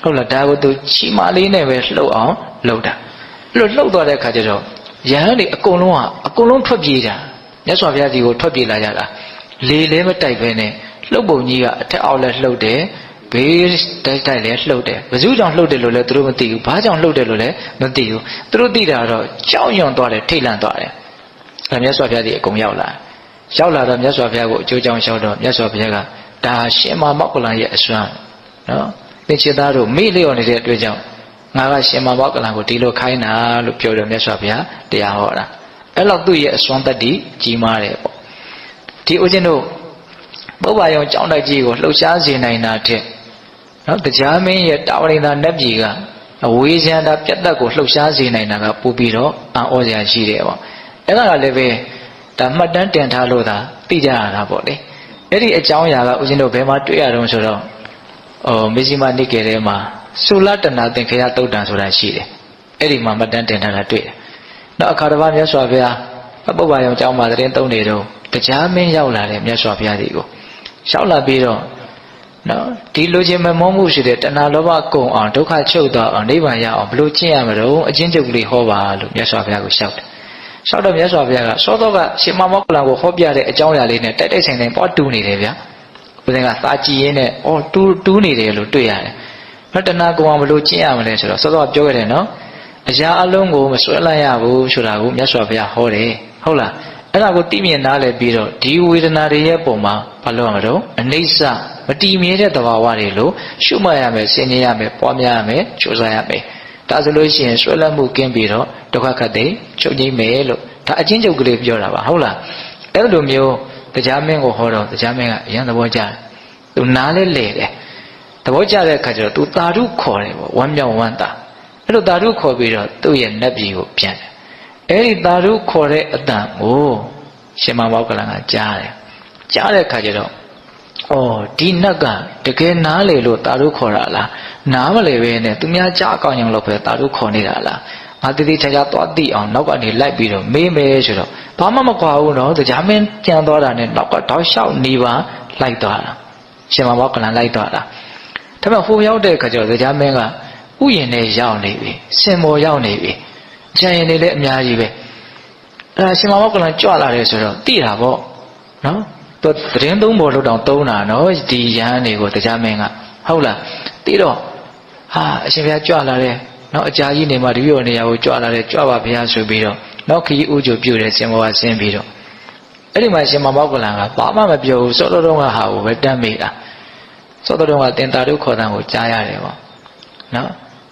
ဟုတ်လားဒါကိုသူချီမလေးနဲ့ပဲလှုပ်အောင်လှုပ်တာအဲ့လိုလှုပ်သွားတဲ့အခါကျတော့ယဟန်တွေအကုန်လုံးထွက်ပြေးတာမြတ်စွာဘုရားကြီးကိုထွက်ပြေးလာကြတာလေလည်းမတိုက်ပဲနဲ့လှုပ်ပုံကြီးကအထက်အောက်လည်းလှုပ်တယ်ဘေးတိုက်လည်းလှုပ်တယ်ဘယ်သူကြောင့်လှုပ်တယ်လို့လဲသူတို့မသိဘူးဘာကြောင့်လှုပ်တယ်လို့လဲမသိဘူးသူတို့သိတာတော့ကြောက်ရွံ့သွားတယ်ထိတ်လန့်သွားတယ်အဲမြတ်စွာဘုရားကြီးအကုန်ရောက်လာတော့မြတ်စွာဘုရားကိုအကျိုးကြောင့်လျှောက်တော့မြတ်စွာဘုရားကဒါရှင်မောက္ကလန်ရဲ့အစွမ်းနော်သင်္ချေသားတို့မေ့လျော့နေတဲ့အတွက်ကြောင့်ငါကရှင်မောက္ကလန်ကိုဒီလိုခိုင်းတာလို့ပြောတယ်မြတ်စွာဘုရားတရားဟောတာအဲ့လောက်သူ့ရဲ့အစွမ်းတတ္တိကြီးမားတယ်ပေါ့ဒီဦးဇင်းတို့ ပုဗ္ဗာယုံကြောင်းတိုက်ကြီးကိုလှုပ်ရှားစေနိုင်တာတဲ့နော်တရားမင်းရဲ့တာဝရိန္ဒာနတ်ပြည်ကအဝေးစံတာပြတ်သက်ကိုလှုပ်ရှားစေနိုင်တာကပို့ပြီးတော့အံ့ဩစရာရှိတယ်ပေါ့အဲ့ဒါကလည်းပဲဒါမှတ်တမ်းတင်ထားလို့သာသိကြရတာပေါ့လေအဲ့ဒီအကြောင်းအရာကဦးဇင်းတို့ဘယ်မှာတွေ့ရတော့ဆိုတော့မေဇိမနိကေထဲမှာသုလတနာသင်္ခရတုတ်တံဆိုတာရှိတယ်အဲ့ဒီမှာမှတ်တမ်းတင်ထားတာတွေ့တယ်နောက်အခါတစ်ပါးမြတ်စွာဘုရားပုဗ္ဗာယုံကျောင်းမှာတရင်သုံးနေတော့တရားမင်းရောက်လာတယ်မြတ်စွာဘုရားကြီးကိုရောက်လာပြီးတော့နော်ဒီလိုချင်မမောမှုရှိတဲ့တဏှာလောဘကုံအောင်ဒုက္ခချုပ်သွားအောင်နိဗ္ဗာန်ရအောင်ဘယ်လိုကျင့်ရမလို့အချင်းချုပ်ကလေးဟောပါလို့မြတ်စွာဘုရားကိုလျှောက်တယ်လျှောက်တော့မြတ်စွာဘုရားကစောတော့ကရှင်မောက္ကလံကိုဟောပြတဲ့အကြောင်းအရာလေးနဲ့တိုက်တိုက်ဆိုင်ဆိုင်ပေါ်တူနေတယ်ဗျာဦးဇင်းကသာကြည်ရင်းနဲ့တူးနေတယ်လို့တွေ့ရတယ်နော်တဏှာကုံအောင်ဘယ်လိုကျင့်ရမလဲဆိုတော့စောတော့ပြောခဲ့တယ်နော်အရာအလုံးကိုမဆွဲလိုက်ရဘူးဆိုတာကိုမြတ်စွာဘုရားဟောတယ်ဟုတ်လားအဲ့ဒါကိုသိမြင်နားလည်ပြီးတော့ဒီဝေဒနာတွေရဲ့ပုံမှာဘာလို့ရမလို့အနိစ္စမတည်မြဲတဲ့သဘာဝတွေလို့ရှုမှတ်ရမယ်ဆင်ခြင်ရမယ်ပွားများရမယ်ကြိုးစားရမယ်ဒါဆိုလို့ရှိရင်ဆွဲလန်းမှုကင်းပြီးတော့ဒုက္ခခတ်တွေချုပ်ငြိမ်းမယ်လို့ဒါအချင်းချုပ်ကလေးပြောတာပါဟုတ်လားအဲ့လိုမျိုးတရားမင်းကိုဟောတော့တရားမင်းကအရင်သဘောကျတယ်သူနားလဲလေတယ်သဘောကျတဲ့အခါကျတော့သူသာဓုခေါ်တယ်ပေါ့ဝမ်းမြောက်ဝမ်းသာအဲ့လိုသာဓုခေါ်ပြီးတော့သူ့ရဲ့နတ်ပြည်ကိုပြန်တယ်အဲ့ဒီသာဓုခေါ်တဲ့အတန်ကိုရှင်မောက္ကလံကကြားတယ်ကြားတဲ့အခါကျတော့ဒီနတ်ကတကယ်နားလေလို့သာဓုခေါ်တာလားနားမလေပဲနဲ့သူများကြားအကောင်းအောင်လို့ပဲသာဓုခေါ်နေတာလားငါတတိချာချာသွားသိအောင်နောက်ကနေလိုက်ပြီးတော့မေးမယ်ဆိုတော့ဘာမှမကွာဘူးနော်တရားမင်းပြန်သွားတာနဲ့နောက်ကတောက်လျှောက်နေပါလိုက်သွားတာရှင်မောက္ကလံလိုက်သွားတာဒါပေမဲ့ဟိုရောက်တဲ့အခါကျတော့တရားမင်းကဥယျာဉ်နဲ့ရောက်နေပြီစင်မော်ရောက်နေပြီကျန်ရင်တွေလည်းအများကြီးပဲအဲ့ဒါရှင်မောက္ကလံကြွလာတယ်ဆိုတော့သိတာပေါ့နော်သူသတင်းသုံးပေါ်လို့တောင်သုံးတာနော်ဒီရဟန်းတွေကိုတရားမင်းကဟုတ်လားသိတော့ဟာအရှင်ဘုရားကြွလာတယ်နော်အကြာကြီးနေမှတပည့်တော်နေရာကိုကြွလာတယ်ကြွပါဘုရားဆိုပြီးတော့နောက်ခရီးဥကြိုပြုတယ်စင်မော်ကဆင်းပြီးတော့အဲ့ဒီမှာရှင်မောက္ကလံကဘာမှမပြောဘူးစောတော်တော်ကဟာကိုပဲတတ်မိတာစောတော်တော်ကတင်တာတို့ခေါ်တဲ့ကိုကြားရတယ်ပေါ့နော်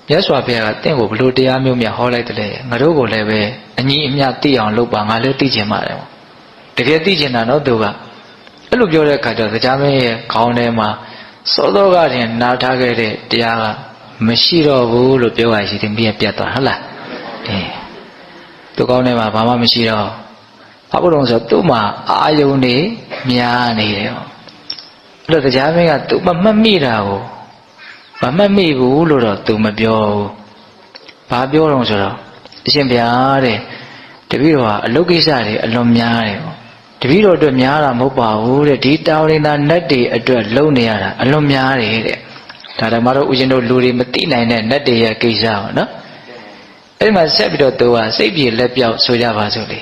မြတ်စွာဘုရားကတင့်ကိုဘလို့တရားမျိုးမြတ်ဟောလိုက်တယ်ငါတို့ကိုလည်းပဲအညီအမျှသိအောင်လုပ်ပါငါလည်းသိချင်ပါတယ်ပေါ့တကယ်သိချင်တာနော်သူကအဲ့လိုပြောတဲ့အခါကျတော့တရားမင်းရဲ့ခေါင်းထဲမှာစောတော်ကတင်နားထားခဲ့တဲ့တရားကမရှိတော့ဘူးလို့ပြောရရှိတယ်ပြည့်ပြတ်သွားဟုတ်လားသူကောင်းထဲမှာဘာမှမရှိတော့ဘာလို့လဲဆိုတော့သူ့မှာအာယုန်နေများနေတယ်ပေါ့အဲ့တော့တရားမင်းကသူမမှတ်မိတာကိုမမှတ်မိဘူးလို့တော့သူမပြောဘူးဘာပြောတော့ဆိုတော့အရှင်ဘုရားတဲ့တပည့်တော်ကအလုတ်ကိစ္စတွေအလွန်များတယ်ပေါ့တပည့်တော်အတွက်များတာမဟုတ်ပါဘူးတဲ့ဒီတာဝရိန္ဒာနတ်တွေအတွက်လုံနေရတာအလွန်များတယ်တဲ့ဒါဓမ္မတို့ဦးဇင်းတို့လူတွေမသိနိုင်တဲ့နတ်တွေရဲ့ကိစ္စပေါ့နော်အဲ့ဒီမှာဆက်ပြီးတော့သူကစိတ်ပြေလက်ပြောက်ဆိုကြပါစို့လေ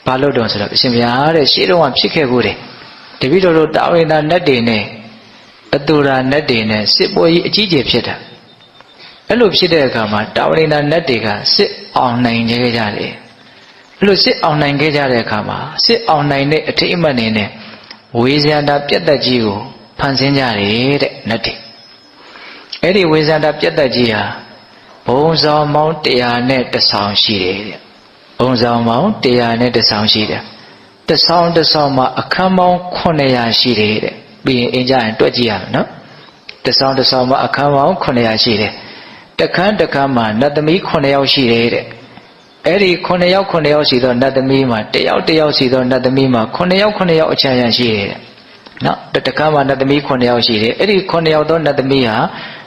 ဘာလို့တော့ဆိုတော့အရှင်ဘုရားတဲ့ရှေးတုန်းကဖြစ်ခဲ့ဘူးတဲ့တပည့်တော်တို့တာဝရိန္ဒာနတ်တွေနဲ့အတူရာနတ်တွေနဲ့စစ်ပွဲကြီးအကြီးကျယ်ဖြစ်တာအဲ့လိုဖြစ်တဲ့အခါမှာတာဝရိန္ဒာနတ်တွေကစစ်အောင်နိုင်ခဲ့ကြတယ်အဲ့လိုစစ်အောင်နိုင်ခဲ့ကြတဲ့အခါမှာစစ်အောင်နိုင်တဲ့အထိတ်အမှတ်နေနဲ့ဝေဇန္တာပြတ်သက်ကြီးကိုဖန်ဆင်းကြတယ်တဲ့နတ်တွေအဲ့ဒီဝေဇန္တာပြတ်သက်ကြီးဟာဘုံဆောင်ပေါင်း100နဲ့တဆောင်ရှိတယ်တဲ့ဘုံဆောင်ပေါင်း100နဲ့တဆောင်ရှိတယ်တဆောင်မှာအခန်းပေါင်း900ရှိတယ်တဲ့ပြီးရင်အင်းကြရင်တွက်ကြည့်ရမယ်နော်တဆောင်မှာအခန်းပေါင်း900ရှိတယ်တခန်းမှာနတ်သမီး9ယောက်ရှိတယ်တဲ့အဲ့ဒီ9ယောက်ရှိသောနတ်သမီးမှာတယောက်ရှိသောနတ်သမီးမှာ9ယောက်အချမ်းရှိတယ်တဲ့နော်တခန်းမှာနတ်သမီး9ယောက်ရှိတယ်အဲ့ဒီ9ယောက်သောနတ်သမီးဟာ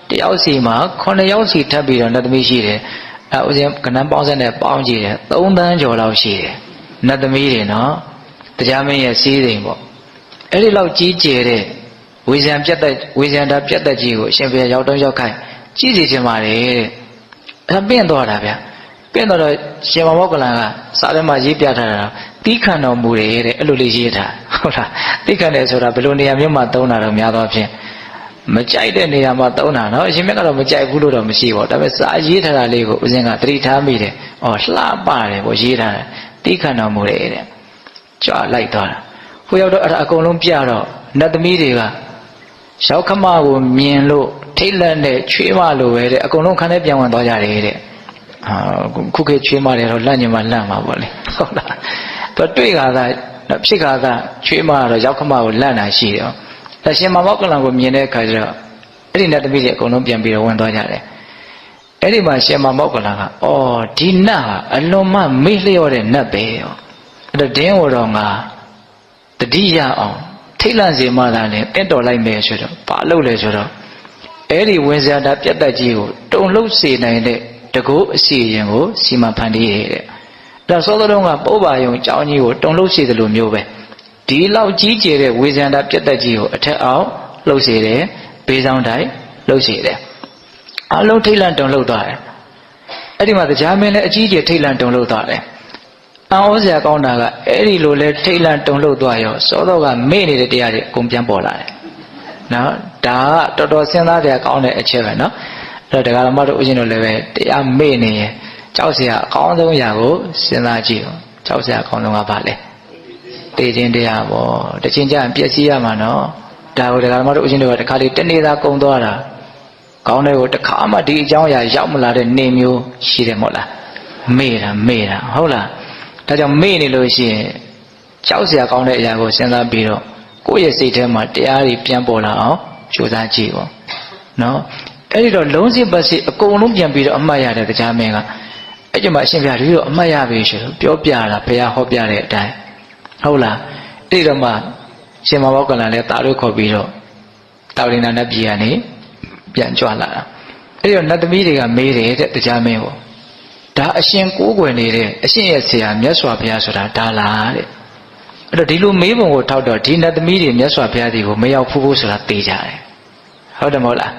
တယောက်စီမှာ9ယောက်စီထပ်ပြီးတော့နတ်သမီးရှိတယ်အဲ့ဦးဇင်းကဏ္ဍပေါင်းစက်နဲ့ပေါင်းကြည့်တယ်3 သန်းကျော်လောက်ရှိတယ်နတ်သမီးတွေနော်တရားမင်းရဲ့စီးစိမ်ပေါ့အဲ့ဒီလောက်ကြီးကျယ်တဲ့ဝေဇန္တာပြတ်သက်ကြီးကိုအရှင်ဘုရားရောက်တော့ရောက်ခိုင်းကြည့်စီခြင်းပါတယ်တဲ့အဲ့ပင့်သွားတာဗျပင့်တော့ရှင်မောက္ကလံကစာထဲမှာရေးပြထားတာတီးခံတော်မူတယ်တဲ့အဲ့လိုလေးရေးထားဟုတ်လားတီးခံတယ်ဆိုတာဘယ်လိုနေရာမျိုးမှာသုံးတာတော့များသောဖြင့်မကြိုက်တဲ့နေရာမှာသုံးတာနော်အရှင်မြတ်ကတော့မကြိုက်ဘူးလို့တော့မရှိပါဘူးဒါပေမဲ့စာရေးထားတာလေးကိုဦးဇင်းကသတိထားမိတယ်လှပတယ်ပေါ့ရေးထားတယ်တီးခံတော်မူတယ်တဲ့ကြွလိုက်သွားတာဟိုရောက်တော့အဲ့ဒါအကုန်လုံးပြတော့နတ်သမီးတွေကရောက်ခမကိုမြင်လို့ထိတ်လန့်တဲ့ချွေးမလိုပဲတဲ့အကုန်လုံးခန်းထဲပြန်ဝင်သွားကြတယ်တဲ့ခုခေတ်ချွေးမတွေတော့လန့်ညင်မှလန့်မှာပေါ့လေဟုတ်လားသူတွေ့ခါသာ ဖြစ်ခါကချွေးမတော့ရောက်ခမကိုလန့်တာရှိတယ်။ဒါရှင်မောက္ကလံကိုမြင်တဲ့အခါကျတော့အဲ့ဒီနတ်သမီးတွေအကုန်လုံးပြန်ပြီးတော့ဝင်သွားကြတယ်။အဲ့ဒီမှာရှင်မောက္ကလံကအော်ဒီနတ်ဟာအလွန်မှမေ့လျော့တဲ့နတ်ပဲရော။အဲ့တော့ဒင်းဝတော်ငါတတိယအောင်ထိတ်လန့်စေမှသာလေတင့်တော်လိုက်မယ်ဆိုတော့ဘာလုပ်လဲဆိုတော့အဲ့ဒီဝင်စရာတာပြတ်တက်ကြီးကိုတုံလှုပ်စေနိုင်တဲ့တကုတ်အစီရင်ကိုစီမံဖန်တီးရတဲ့ဒါစောစောတုန်းကပုဗ္ဗာယုံအကြောင်းကြီးကိုတုံလှုပ်စေတယ်လို့မျိုးပဲဒီလောက်ကြီးကျယ်တဲ့ဝေဇန္တာပြတ်တက်ကြီးကိုအထက်အောင်လှုပ်စေတယ်ဘေးဆောင်တိုင်းလှုပ်စေတယ်အလုံးထိတ်လန့်တုံလှုပ်သွားတယ်အဲ့ဒီမှာတရားမင်းလည်းအကြီးကျယ်ထိတ်လန့်တုံလှုပ်သွားတယ်အံ့ဩစရာကောင်းတာကအဲ့ဒီလိုလဲထိတ်လန့်တုံလှုပ်သွားရောစောစောကမေ့နေတဲ့တရားတွေအကုန်ပြန်ပေါ်လာတယ်နော်ဒါကတော်တော်စဉ်းစားကြကောင်းတဲ့အချက်ပဲနော်အဲ့တော့တရားဓမ္မတို့ဦးဇင်းတို့လည်းပဲတရားမေ့နေရင်ကြောက်စရာအကောင်းဆုံးအရာကိုစဉ်းစားကြည့်အောင်ကြောက်စရာအကောင်းဆုံးကဘာလဲတေခြင်းတရားပေါ့တချင်းကြရင်ပျက်စီးရမှာနော်ဒါကိုတရားဓမ္မတို့ဦးဇင်းတို့ကတခါလေတနေ့သာကုံသွားတာကောင်းတဲ့ကိုတခါမှဒီအကြောင်းအရာရောက်မလာတဲ့နေမျိုးရှိတယ်မဟုတ်လားမေ့တာဟုတ်လားဒါကြောင့်မေ့နေလို့ရှိရင်ကြောက်စရာကောင်းတဲ့အရာကိုစဉ်းစားပြီးတော့ကိုယ့်ရဲ့စိတ်ထဲမှာတရားတွေပြန်ပေါ်လာအောင်ကြိုးစားကြည့်ပေါ့နော်အဲ့ဒီတော့လုံးစစ်ပတ်စစ်အကုန်လုံးပြန်ပြီးတော့အမှတ်ရတဲ့တရားမင်းကအဲ့ဒီမှာအရှင်ဘုရားဒီလိုအမှတ်ရပြီဆိုတော့ပြောပြတာဘုရားဟောပြတဲ့အတိုင်းဟုတ်လားအဲ့ဒီတော့မှရှင်မောက္ကလံလည်းတာတို့ခေါ်ပြီးတော့တာဝရိန္ဒနတ်ပြည်ကနေပြန်ကြွလာတာအဲ့ဒီတော့နတ်သမီးတွေကမေးတယ်တဲ့တရားမင်းကိုဒါအရှင်ကိုးကွယ်နေတဲ့အရှင်ရဲ့ဆရာမြတ်စွာဘုရားဆိုတာဒါလားတဲ့အဲ့တော့ဒီလိုမေးပုံကိုထောက်တော့ဒီနတ်သမီးတွေမြတ်စွာဘုရားတွေကိုမရောက်ဘူးဆိုတာသိကြတယ်ဟုတ်တယ်မဟုတ်လား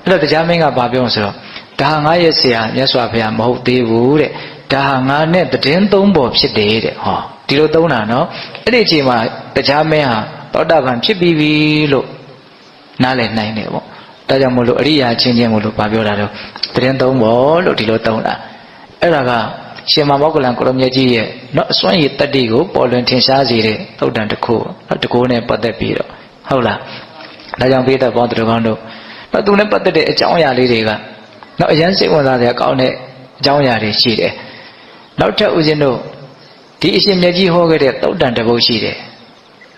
အဲ့တော့တရားမင်းကဘာပြောဆိုတော့ဒါငါရဲ့ဆရာမြတ်စွာဘုရားမဟုတ်သေးဘူးတဲ့ဒါငါနဲ့တည်င်းသုံးပေါ်ဖြစ်တယ်တဲ့ဟောဒီလိုသုံးတာနော်အဲ့ဒီအချိန်မှာတရားမင်းဟာသောတာပန်ဖြစ်ပြီးပြီလို့နားလည်နိုင်တယ်ပေါ့ဒါကြောင့်မို့လို့အရိယာချင်းချင်းမို့လို့ဘာပြောတာတော့တည်င်းသုံးပေါ်လို့ဒီလိုသုံးတာအဲ့ဒါကရှင်မောက္ကလံကိုရမြတ်ကြီးရဲ့နော်အစွမ်းရည်တတ္တိကိုပေါ်လွင်ထင်ရှားစေတဲ့သုတ်တန်တစ်ခုနော်တကူနဲ့ပတ်သက်ပြီးတော့ဟုတ်လားဒါကြောင့်ဘိဓဘောင်းသူတော်ကောင်းတို့နော်သူနဲ့ပတ်သက်တဲ့အကြောင်းအရာလေးတွေကနော်အရန်စိတ်ဝင်စားတဲ့အကောင်းတဲ့အကြောင်းအရာတွေရှိတယ်နောက်ထပ်ဦးဇင်းတို့ဒီအရှင်မြတ်ကြီးဟောခဲ့တဲ့သုတ်တန်တစ်ပုဒ်ရှိတယ်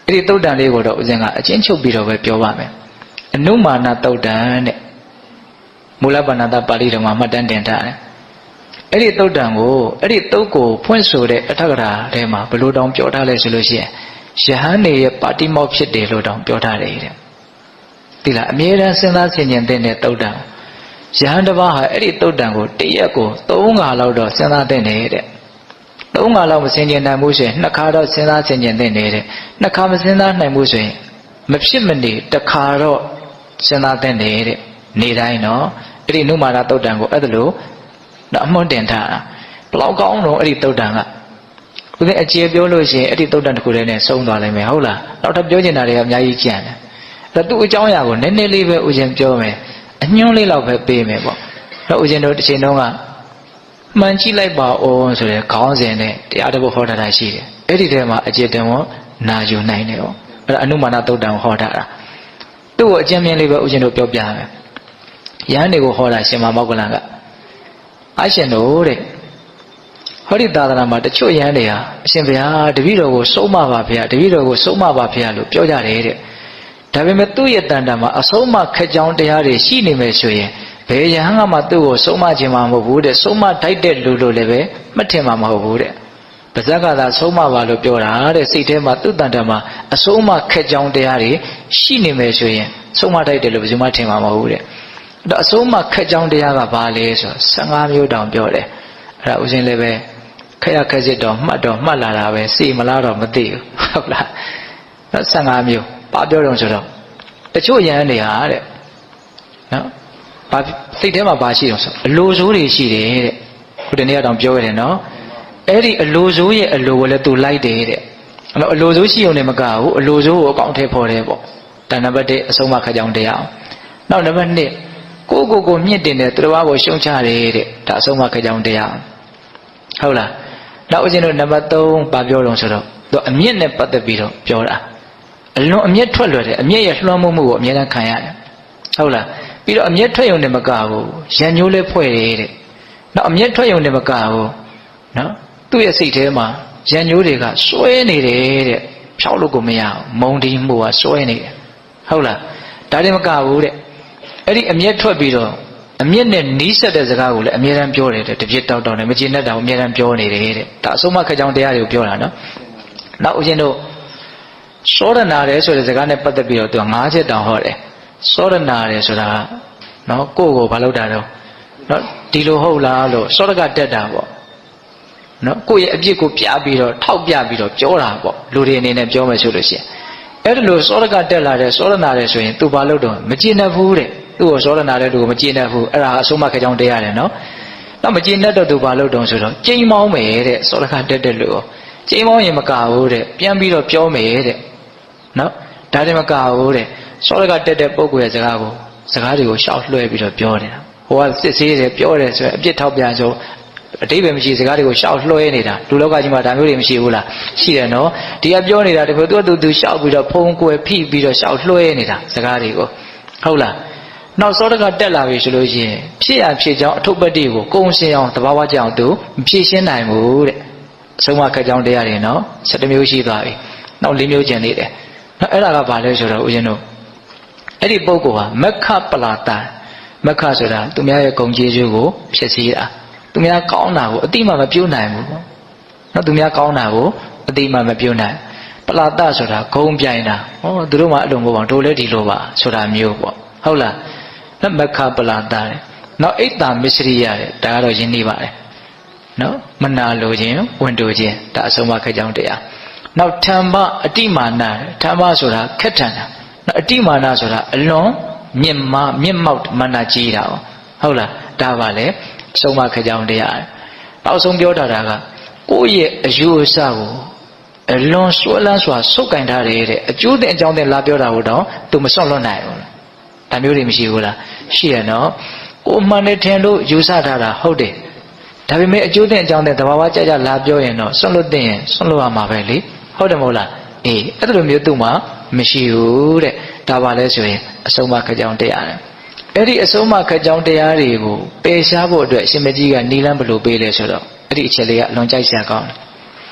အဲ့ဒီသုတ်တန်လေးကိုတော့ဦးဇင်းကအချင်းချုပ်ပြီးတော့ပဲပြောပါမယ်အနုမာနသုတ်တန်တဲ့မူလပါဏာတပါဠိတော်မှာမှတ်တမ်းတင်ထားတယ်အဲ့ဒီသုတ်တံကိုအဲ့ဒီသုတ်ကိုဖွင့်ဆိုတဲ့အထက်ကရာထဲမှာဘလို့တောင်ပြောထားလဲဆိုလို့ရှိရင်ယဟန်နေရဲ့ပါတိမောက်ဖြစ်တယ်လို့တောင်ပြောထားတယ်တဲ့ဒီလားအမြဲတမ်းစဉ်းစားဆင်ခြင်တဲ့သုတ်တံယဟန်တစ်ပါးဟာအဲ့ဒီသုတ်တံကိုတရက်ကို3ခါလောက်တော့စဉ်းစားတဲ့တဲ့3ခါလောက်မဆင်ခြင်နိုင်ဘူးဆိုရင်2ခါတော့စဉ်းစားဆင်ခြင်တဲ့တဲ့2ခါမစဉ်းစားနိုင်ဘူးဆိုရင်မဖြစ်မနေ1ခါတော့စဉ်းစားတဲ့တဲ့နေတိုင်းတော့အဲ့ဒီနုမာရသုတ်တံကိုအဲ့ဒါလို့တော့အမွန်းတင်ထားတာဘလောက်ကောင်းတော့အဲ့ဒီသုတ်တန်ကဦးဇင်းအခြေပြောလို့ရှိရင်အဲ့ဒီသုတ်တန်တစ်ခုတည်းနဲ့ဆုံးသွားလိမ့်မယ်ဟုတ်လားနောက်ထပ်ပြောချင်တာတွေကအများကြီးကြံတယ်အဲ့တော့သူ့အကြောင်းအရာကိုနည်းနည်းလေးပဲဦးဇင်းပြောမယ်အညွှန်းလေးလောက်ပဲပေးမယ်ပေါ့တော့ဦးဇင်းတို့တစ်ချိန်တုန်းကမှန်ကြည့်လိုက်ပါအောင်ဆိုတဲ့ခေါင်းစဉ်နဲ့တရားတစ်ပုဒ်ဟောထားတာရှိတယ်အဲ့ဒီထဲမှာအကျေတင်ဝနာယူနိုင်တယ်ပေါ့အဲ့ဒါအနုမာနသုတ်တန်ကိုဟောထားတာသူ့ကိုအကျဉ်းမြင်လေးပဲဦးဇင်းတို့ပြောပြမယ်ယဟန်တွေကိုဟောတာရှင်မောက္ကလံကအရှင်တို့တဲ့ဟောဒီသာသနာမှာတချို့ယဟန်တွေဟာအရှင်ဘုရားတပည့်တော်ကိုဆုံးမပါဗျာတပည့်တော်ကိုဆုံးမပါဗျာလို့ပြောကြတယ်တဲ့ဒါပေမဲ့သူ့ရဲ့တန်တန်မှာအဆုံးမခက်ကြောင်းတရားတွေရှိနေမယ်ဆိုရင်ဘယ်ယဟန်ကမှသူ့ကိုဆုံးမခြင်းမှာမဟုတ်ဘူးတဲ့ဆုံးမထိုက်တဲ့လူလိုလည်းပဲမှတ်ထင်မှာမဟုတ်ဘူးတဲ့ပါဇက်ကသာဆုံးမပါလို့ပြောတာတဲ့စိတ်ထဲမှာသူ့တန်တန်မှာအဆုံးမခက်ကြောင်းတရားတွေရှိနေမယ်ဆိုရင်ဆုံးမထိုက်တယ်လို့ဘယ်သူမှထင်မှာမဟုတ်ဘူးတဲ့အဆုံးမခက်ကြောင်းတရားကဘာလဲဆို15မျိုးတောင်ပြောတယ်အဲ့ဒါဦးဇင်းလည်းပဲခက်ရခက်စစ်တော့မှတ်လာတာပဲစိမလားတော့မသိဘူးဟုတ်လား15မျိုးဘာပြောတော့ဆိုတော့တချို့ယဟန်တွေဟာတဲ့နော်ဘာစိတ်ထဲမှာဘာရှိတော့ဆိုအလိုဆိုးတွေရှိတယ်တဲ့ခုတနေ့တောင်ပြောရတယ်နော်အဲ့ဒီအလိုဆိုးရဲ့အလိုကိုလည်းသူလိုက်တယ်တဲ့အဲ့တော့အလိုဆိုးရှိုံနဲ့မကဘူးအလိုဆိုးကိုအကောင့်ထဲပေါ်တယ်ပေါ့ဒါနံပါတ်1အဆုံးမခက်ကြောင်းတရားနောက်နံပါတ်2ကိုမြင့်တင်တယ်သူတော်ဘာကိုရှုံချတယ်တဲ့ဒါအဆုံးမခက်ကြောင်းတရားဟုတ်လားနောက်ဦးဇင်းတို့နံပါတ်3ဘာပြောတော့ဆိုတော့သူအမြင့်နဲ့ပတ်သက်ပြီးတော့ပြောတာအလွန်အမျက်ထွက်လွယ်တယ်အမျက်ရဲ့လွှမ်းမိုးမှုကိုအမြဲတမ်းခံရတယ်ဟုတ်လားပြီးတော့အမျက်ထွက်ရုံနဲ့မကဘူးရံညိုးလေးဖွဲ့တယ်တဲ့နောက်အမျက်ထွက်ရုံနဲ့မကဘူးနော်သူ့ရဲ့စိတ်ထဲမှာရံညိုးတွေကစွဲနေတယ်တဲ့ ဖြောက်လို့ကိုမရမုံဒီမှုကစွဲနေတယ်ဟုတ်လားဒါတွေမကဘူးတဲ့အဲ့ဒီအမျက်ထွက်ပြီးတော့အမျက်နဲ့နီးစပ်တဲ့စကားကိုလည်းအမြဲတမ်းပြောတယ်တဲ့တပြစ်တောက်တောက်နဲ့မကျေနပ်တာကိုအမြဲတမ်းပြောနေတယ်တဲ့ဒါအဆုံးမခက်ကြောင်တရားတွေကိုပြောတာနော်နောက်ဦးဇင်းတို့စောရနာတယ်ဆိုတဲ့စကားနဲ့ပတ်သက်ပြီးတော့သူက၅ချက်တောင်ဟောတယ်စောရနာတယ်ဆိုတာနော်ကိုယ့်ကိုဘာလုပ်တာတော့နော်ဒီလိုဟုတ်လားလို့စောရကတက်တာပေါ့နော်ကိုယ့်ရဲ့အပြစ်ကိုပြပြီးတော့ထောက်ပြပြီးတော့ပြောတာပေါ့လူတွေအနေနဲ့ပြောမယ်ဆိုလို့ရှိရင်အဲ့ဒါလို့စောရကတက်လာတဲ့စောရနာတယ်ဆိုရင်သူဘာလုပ်တော့မကျေနပ်ဘူးတဲ့သူ့ကိုစောရနာတဲ့သူကိုမကျေနပ်ဘူးအဲ့ဒါအဆုံးမခက်ကြောင်တရားတယ်နော်နောက်မကျေနပ်တော့သူဘာလုပ်တော့ဆိုတော့ကျိန်းမောင်းမယ်တဲ့စောရကတက်တဲ့လူကိုကျိန်းမောင်းရင်မကဘူးတဲ့ပြန်ပြီးတော့ပြောမယ်တဲ့နော်ဒါတည်းမကဘူးတဲ့စောရကတက်တဲ့ပုဂ္ဂိုလ်ရဲ့စကားတွေကိုရှောက်လွှဲပြီးတော့ပြောနေတာဟိုကစစ်ဆေးတယ်ပြောတယ်ဆိုရင်အပြစ်ထောက်ပြန်ဆိုအတိတ်ပဲမရှိစကားတွေကိုရှောက်လွှဲနေတာလူလောကကြီးမှာဒါမျိုးတွေမရှိဘူးလားရှိတယ်နော်ဒီကပြောနေတာတကယ်သူရှောက်ပြီးတော့ဖုံးကွယ်ဖိပြီးတော့ရှောက်လွှဲနေတာစကားတွေကိုဟုတ်လားနောက်စောတကတက်လာပြီဆိုလို့ရှိရင်ဖြစ်ရဖြစ်ကြောင်းအထုပ်ပတ္တိကိုကုံစင်အောင်တဘာဝကြောင်သူမဖြည့်ရှင်းနိုင်ဘူးတဲ့အဆုံးမခက်ကြောင်းတရားတွေနော်7မျိုးရှိသွားပြီနောက်4မျိုးကျန်နေတယ်နော်အဲ့ဒါကဘာလဲဆိုတော့ဦးဇင်းတို့အဲ့ဒီပုဂ္ဂိုလ်ဟာမက္ခပလာတမက္ခဆိုတာသူများရဲ့ဂုဏ်ကျေးဇူးကိုဖြစ်စေတာသူများကောင်းတာကိုအတိမမပြုနိုင်ဘူးနော်သူများကောင်းတာကိုအတိမမပြုနိုင်ပလာတဆိုတာဂုဏ်ပြိုင်တာဟောသူတို့မှအဲ့လိုမဟုတ်ပါဘူးတို့လည်းဒီလိုပါဆိုတာမျိုးပေါ့ဟုတ်လားနော်မက္ခပလာတတဲ့နောက်အိတ်တာမစ္စရိယတဲ့ဒါကတော့ယဉ်နေပါတယ်နော်မနာလိုခြင်းဝန်တိုခြင်းဒါအဆုံးမခက်ကြောင်းတရားနောက်ဓမ္မအတိမာနဓမ္မဆိုတာခက်ထန်တာနော်အတိမာနဆိုတာအလွန်မြင့်မောက်မာနကြီးတာဟုတ်လားဒါပါလေအဆုံးမခက်ကြောင်းတရားနောက်ဆုံးပြောတာကကိုယ့်ရဲ့အယူအဆကိုအလွန်ဆွဲလန်းစွာစုပ်ကင်ထားတယ်တဲ့အကျိုးတဲ့အကြောင်းတဲ့လာပြောတာကိုတော့သူမစွန့်လွတ်နိုင်ဘူးဒါမျိုးတွေမရှိဘူးလားရှိရနော်ကိုမှန်တယ်ထင်လို့ယူဆထားတာဟုတ်တယ်ဒါပေမဲ့အကျိုးတဲ့အကြောင်းတဲ့သဘာဝကြကြလာပြောရင်တော့စွန့်လွတ်တဲ့ရင်စွန့်လွတ်ရမှာပဲလေဟုတ်တယ်မဟုတ်လားအေးအဲ့လိုမျိုးသူ့မှာမရှိဘူးတဲ့ဒါပါလဲဆိုရင်အဆုံးမခက်ကြောင်းတရားတယ်အဲ့ဒီအဆုံးမခက်ကြောင်းတရားတွေကိုပယ်ရှားဖို့အတွက်အရှင်မကြီးကနီလန်းဘလို့ပေးလဲဆိုတော့အဲ့ဒီအချက်လေးကအလွန်ကြိုက်စရာကောင်းတယ်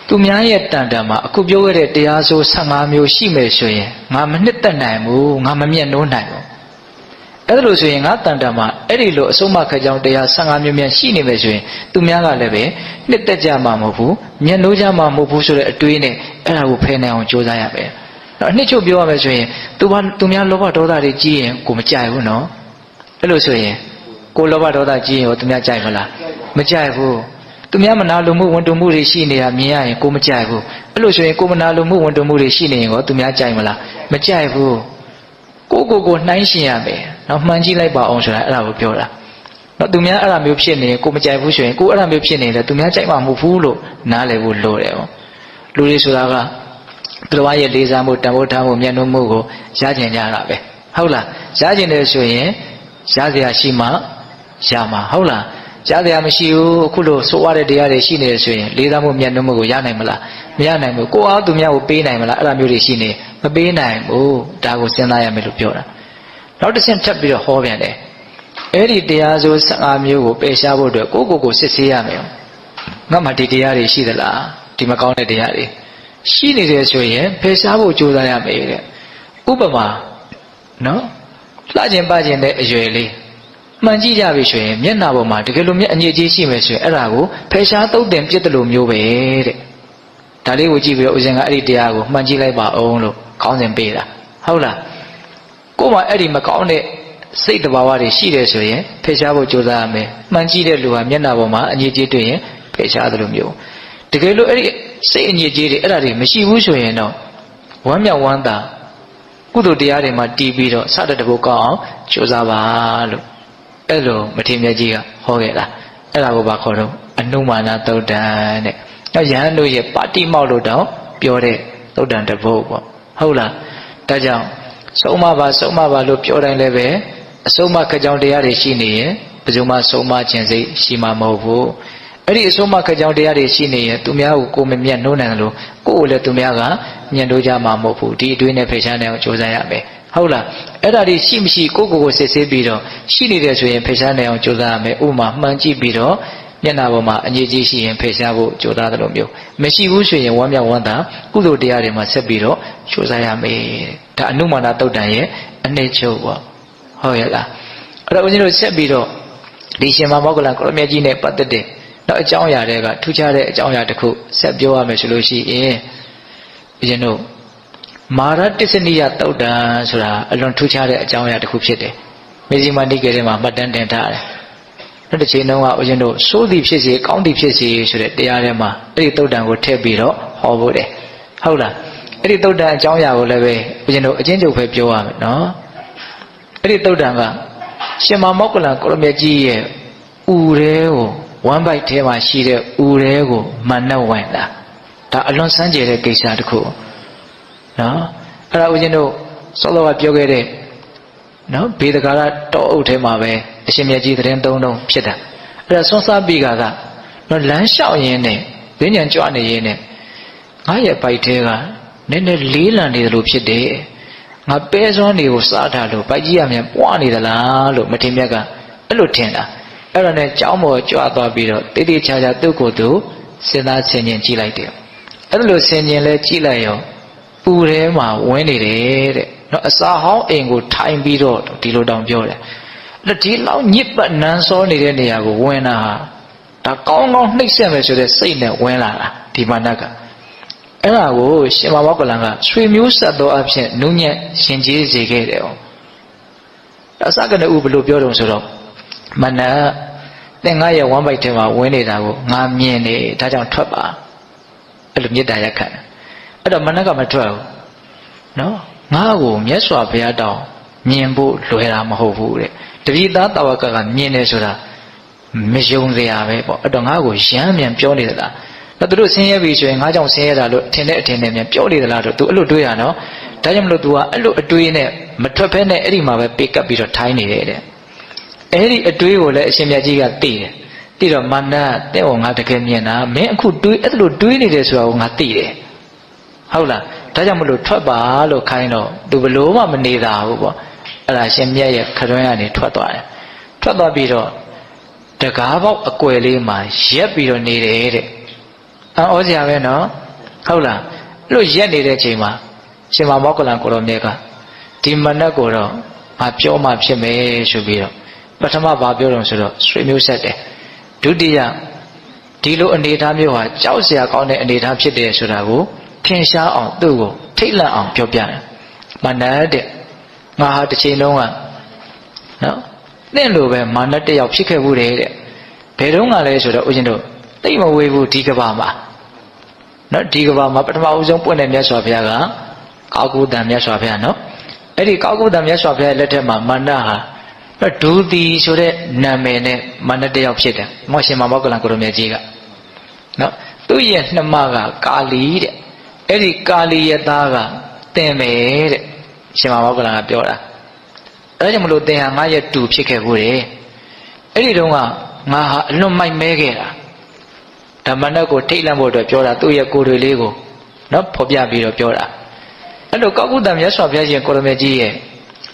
သူများရဲ့တန်တန်မှာအခုပြောခဲ့တဲ့တရားဆို15မျိုးရှိမယ်ဆိုရင်ငါမနှစ်သက်နိုင်ဘူးငါမမျက်နှိုးနိုင်ဘူးအဲ့လိုဆိုရင်ငါတန်တန်မှာအဲ့ဒီလိုအဆုံးမခက်ကြောင်းတရား15မျိုးများရှိနေမယ်ဆိုရင်သူများကလည်းပဲနှစ်သက်ကြမှာမဟုတ်ဘူးမျက်နှိုးကြမှာမဟုတ်ဘူးဆိုတဲ့အတွေးနဲ့အဲ့ဒါကိုဖယ်နိုင်အောင်ကြိုးစားရမယ်နော်အနှစ်ချုပ်ပြောရမယ်ဆိုရင်သူများလောဘဒေါသတွေကြီးရင်ကိုမကြိုက်ဘူးနော်အဲ့လိုဆိုရင်ကိုလောဘဒေါသကြီးရင်ရောသူများကြိုက်မလားမကြိုက်ဘူးသူများမနာလိုမှုဝန်တုံမှုတွေရှိနေတာမြင်ရရင်ကိုမကြိုက်ဘူးအဲ့လိုဆိုရင်ကိုမနာလိုမှုဝန်တုံမှုတွေရှိနေရင်ရောသူများကြိုက်မလားမကြိုက်ဘူးကိုနှိုင်းရှင်ရမယ်နော်မှန်ကြည့်လိုက်ပါအောင်ဆိုတာအဲ့ဒါကိုပြောတာနော်သူများအဲ့ဒါမျိုးဖြစ်နေရင်ကိုမကြိုက်ဘူးဆိုရင်ကိုအဲ့ဒါမျိုးဖြစ်နေတယ်သူများကြိုက်မှာမဟုတ်ဘူးလို့နားလည်ဖို့လိုတယ်ပေါ့လူတွေဆိုတာကသူတော်ရဲ့လေးစားမှုတန်ဖိုးထားမှုမျက်နှာမှုကိုရကျင်ကြတာပဲဟုတ်လားရကျင်တယ်ဆိုရင်ရစရာရှိမှရမှာဟုတ်လားရစရာမရှိဘူးအခုလိုဆိုရတဲ့တရားတွေရှိနေတယ်ဆိုရင်လေးစားမှုမျက်နှာမှုကိုရနိုင်မလားမရနိုင်ဘူးကိုအားသူများကိုပေးနိုင်မလားအဲ့ဒါမျိုးတွေရှိနေမပေးနိုင်ဘူးဒါကိုစဉ်းစားရမယ်လို့ပြောတာနောက်တစ်ဆင့်ထပ်ပြီးတော့ဟောပြန်တယ်အဲ့ဒီတရားဆို15မျိုးကိုပယ်ရှားဖို့အတွက်ကိုစစ်ဆေးရမယ်ငါမှဒီတရားတွေရှိသလားဒီမကောင်းတဲ့တရားတွေရှိနေတယ်ဆိုရင်ပယ်ရှားဖို့ကြိုးစားရမယ်တဲ့ဥပမာနော်လှကျင်ပကျင်တဲ့အရွယ်လေးမှန်ကြည့်ကြပြီဆိုရင်မျက်နှာပေါ်မှာတကယ်လို့မျက်အညစ်အကြေးရှိမယ်ဆိုရင်အဲ့ဒါကိုဖယ်ရှားသုတ်တင်ပြစ်တယ်လို့မျိုးပဲတဲ့ဒါလေးကိုကြည့်ပြီးတော့ဦးဇင်ကအဲ့ဒီတရားကိုမှန်ကြည့်လိုက်ပါအောင်လို့ခေါင်းစဉ်ပေးတာဟုတ်လားကို့မှာအဲ့ဒီမကောင်းတဲ့စိတ်တဘာဝတွေရှိတယ်ဆိုရင်ဖယ်ရှားဖို့ကြိုးစားရမယ်မှန်ကြည့်တဲ့လူဟာမျက်နှာပေါ်မှာအညစ်အကြေးတွေ့ရင်ဖယ်ရှားတယ်လို့မျိုးတကယ်လို့အဲ့ဒီစိတ်အညစ်အကြေးတွေအဲ့ဒါတွေမရှိဘူးဆိုရင်တော့ဝမ်းမြောက်ဝမ်းသာကုသိုလ်တရားတွေမှာတည်ပြီးတော့စတဲ့တဘုတ်ကောင်းအောင်ကြိုးစားပါလို့အဲ့လိုမထေရမြတ်ကြီးကဟောခဲ့တာအဲ့ဒါကိုဘာခေါ်တော့အနုမာနသုတ်တံတဲ့နောက်ယဟန်တို့ရဲ့ပါတိမောက်လို့တော့ပြောတဲ့သုတ်တံတဘုတ်ပေါ့ဟုတ်လားဒါကြောင့်ဆုံးမပါလို့ပြောတိုင်းလည်းပဲအဆုံးမခက်ကြောင်းတရားတွေရှိနေရင်ဘယ်သူမှဆုံးမခြင်းစိတ်ရှိမှာမဟုတ်ဘူးအဲ့ဒီအဆုံးမခက်ကြောင်းတရားတွေရှိနေရင်သူများကိုကိုမမျက်နှိုးနိုင်တယ်လို့ကိုယ်ကိုလည်းသူများကမျက်နှိုးကြမှာမဟုတ်ဘူးဒီအတွေးနဲ့ဖယ်ရှားနိုင်အောင်ကြိုးစားရမယ်ဟုတ်လားအဲ့ဒါတွေရှိမရှိကိုစစ်ဆေးပြီးတော့ရှိနေတယ်ဆိုရင်ဖယ်ရှားနိုင်အောင်ကြိုးစားရမယ်ဥပမာမှန်ကြည့်ပြီးတော့ မျက်နှာပေါ်မှာအငြိကြီးရှိရင်ဖယ်ရှားဖို့ကြိုးစားတယ်လို့မျိုးမရှိဘူးဆိုရင်ဝမ်းမြောက်ဝမ်းသာကုသိုလ်တရားတွေမှာဆက်ပြီးတော့ကြိုးစားရမယ်ဒါအနုမာနတုတ်တန်ရဲ့အနှစ်ချုပ်ပေါ့ဟုတ်ရဲ့လားအဲ့တော့ဦးဇင်းတို့ဆက်ပြီးတော့ဒီရှင်မောဂလန်ကိုရမြတ်ကြီးနဲ့ပတ်သက်တဲ့နောက်အကြောင်းအရာတွေကထူးခြားတဲ့အကြောင်းအရာတစ်ခုဆက်ပြောရမယ်ဆိုလို့ရှိရင်ဦးဇင်းတို့မာရတစ္ဆနိယတုတ်တန်ဆိုတာအလွန်ထူးခြားတဲ့အကြောင်းအရာတစ်ခုဖြစ်တယ်မေဇိမာနိကေထဲမှာမှတ်တမ်းတင်ထားတယ်နောက်တစ်ချိန်တုန်းကဦးဇင်းတို့စိုးသည်ဖြစ်စေကောင်းသည်ဖြစ်စေဆိုတဲ့တရားထဲမှာအဲ့ဒီတုတ်တန်ကိုထည့်ပြီးတော့ဟောဖို့တယ်ဟုတ်လားအဲ့ဒီတုတ်တန်အကြောင်းအရာကိုလည်းပဲဦးဇင်းတို့အချင်းချုပ်ပဲပြောရမယ်နော်အဲ့ဒီတုတ်တန်ကရှင်မောဂလန်ကိုရမြတ်ကြီးရဲ့ဥရဲကိုဝမ်းပိုက်ထဲမှာရှိတဲ့ဥရဲကိုမန်နဲ့ဝင်တာဒါအလွန်စမ်းကြယ်တဲ့ကိစ္စတစ်ခုနော်အဲ့ဒါဦးဇင်းတို့စောစောကပြောခဲ့တဲ့နော်ဘေဒကာရတောအုပ်ထဲမှာပဲအရှင်မြတ်ကြီးသတင်းသုံးလုံးဖြစ်တာအဲ့ဒါဆွမ်းစားပြီးကနော်လမ်းလျှောက်ရင်းနဲ့ဈဉ္ဉံကြွနေရင်းနဲ့ငါရဲ့ပိုက်ထဲကနည်းနည်းလေးလံနေတယ်လို့ဖြစ်တယ်ငါပဲစွမ်းတွေကိုစားထားလို့ပိုက်ကြီးရမြန်ပွားနေသလားလို့မထေမြတ်ကအဲ့လိုထင်တာအဲ့ဒါနဲ့ကြောင်းပေါ်ကြွသွားပြီးတော့တိတိကျကျသူ့ကိုယ်သူစဉ်းစားဆင်ခြင်ကြည့်လိုက်တယ်အဲ့လိုဆင်ခြင်လဲကြည့်လိုက်ရောပူထဲမှာဝင်နေတယ်တဲ့နော်အစာဟောင်းအိမ်ကိုထိုင်ပြီးတော့ဒီလိုတောင်ပြောတယ်အဲ့ဒီလောက်ညစ်ပတ်နန်းစောနေတဲ့နေရာကိုဝင်တာဟာဒါကောင်းကောင်းနှိပ်စက်မယ်ဆိုတဲ့စိတ်နဲ့ဝင်လာတာဒီမာနကအဲ့ဒါကိုရှင်မောဂလန်ကဆွေမျိုးဆက်သောအဖြစ်နုညံ့ရှင်ကျေးစေခဲ့တယ်။ဒါစကနဦးဘယ်လိုပြောတုံးဆိုတော့မနက်သင်ငါရဲ့ဝမ်းပိုက်ထဲမှာဝင်နေတာကိုငါမြင်နေဒါကြောင့်ထွက်ပါအဲ့လိုမေတ္တာရက်ခံအဲ့တော့မနက်ကမထွက်ဘူးနော်ငါ့ကိုမြတ်စွာဘုရားတောင်မြင်ဖို့လွယ်တာမဟုတ်ဘူးတဲ့တပည့်သားတာဝကကမြင်နေဆိုတာမယုံစရာပဲပေါ့အဲ့တော့ငါ့ကိုရမ်းမြန်ပြောနေသလားတော့သူတို့ဆင်းရဲပြီဆိုရင်ငါကြောင့်ဆင်းရဲတာလို့ထင်တဲ့အထင်နဲ့မြန်ပြောနေသလားတော့ तू အဲ့လိုတွေးရနော်ဒါကြောင့်မလို့ तू ကအဲ့လိုအတွေးနဲ့မထွက်ဖဲနဲ့အဲ့ဒီမှာပဲပေကပ်ပြီးတော့ထိုင်းနေတယ်တဲ့အဲ့ဒီအတွေးကိုလည်းအရှင်မြတ်ကြီးကသိတယ်သိတော့မာနတဲ့ဟောငါတကယ်မြင်တာမင်းအခုတွေးအဲ့လိုတွေးနေတယ်ဆိုတာကိုငါသိတယ်ဟုတ်လားဒါကြောင့်မလို့ထွက်ပါလို့ခိုင်းတော့ तू ဘလို့မှမနေတာဘူးပေါ့အဲ့ဒါရှင်မြတ်ရဲ့ခရွန်းကနေထွက်သွားတယ်ထွက်သွားပြီးတော့တကားပေါက်အကွယ်လေးမှာရက်ပြီးတော့နေတယ်တဲ့အော်စရာပဲနော်ဟုတ်လားအဲ့လိုရက်နေတဲ့အချိန်မှာရှင်မောဂလန်ကိုရောမြတ်ကဒီမနက်ကိုတော့ငါပြောမှဖြစ်မယ်ဆိုပြီးတော့ပထမဘာပြောတော့ဆိုတော့ဆွေမျိုးဆက်တယ်ဒုတိယဒီလိုအနေအထားမျိုးဟာကြောက်စရာကောင်းတဲ့အနေအထားဖြစ်တယ်ဆိုတာကိုထင်ရှားအောင်သူ့ကိုထိတ်လန့်အောင်ပြောပြတယ်မာနတဲ့ငါဟာတစ်ချိန်လုံးကနော်သင်လိုပဲမာနတစ်ယောက်ဖြစ်ခဲ့ဘူးတဲ့ဘယ်တော့မှလဲဆိုတော့ဦးဇင်းတို့သိမဝေးဘူးဒီကဘာမှာနော်ဒီကဘာမှာပထမဦးဆုံးပွင့်တဲ့မြတ်စွာဘုရားကကောက်ကုတံမြတ်စွာဘုရားနော်အဲ့ဒီကောက်ကုတံမြတ်စွာဘုရားလက်ထက်မှာမာနဟာဒုတိဆိုတဲ့နာမည်နဲ့မာနတစ်ယောက်ဖြစ်တယ်မောရှင်မောဂလန်ကိုရမြတ်ကြီးကနော်သူ့ရဲ့နှမကကာလီတဲ့အဲ့ဒီကာလီရဲ့သားကသင်မယ်တဲ့ရှင်မောဂလန်ကပြောတာအဲ့ဒါကြောင့်မလို့သင်ဟာငါရဲ့တူဖြစ်ခဲ့ဘူးတဲ့အဲ့ဒီတုန်းကငါဟာအလွန်မိုက်မဲခဲ့တာဓမ္မနဲ့ကိုထိတ်လန့်ဖို့အတွက်ပြောတာသူ့ရဲ့ကိုယ်တွေလေးကိုနော်ဖော်ပြပြီးတော့ပြောတာအဲ့လိုကောက်ကုတံမြတ်စွာဘုရားရှင်ကိုရမေကြီးရဲ့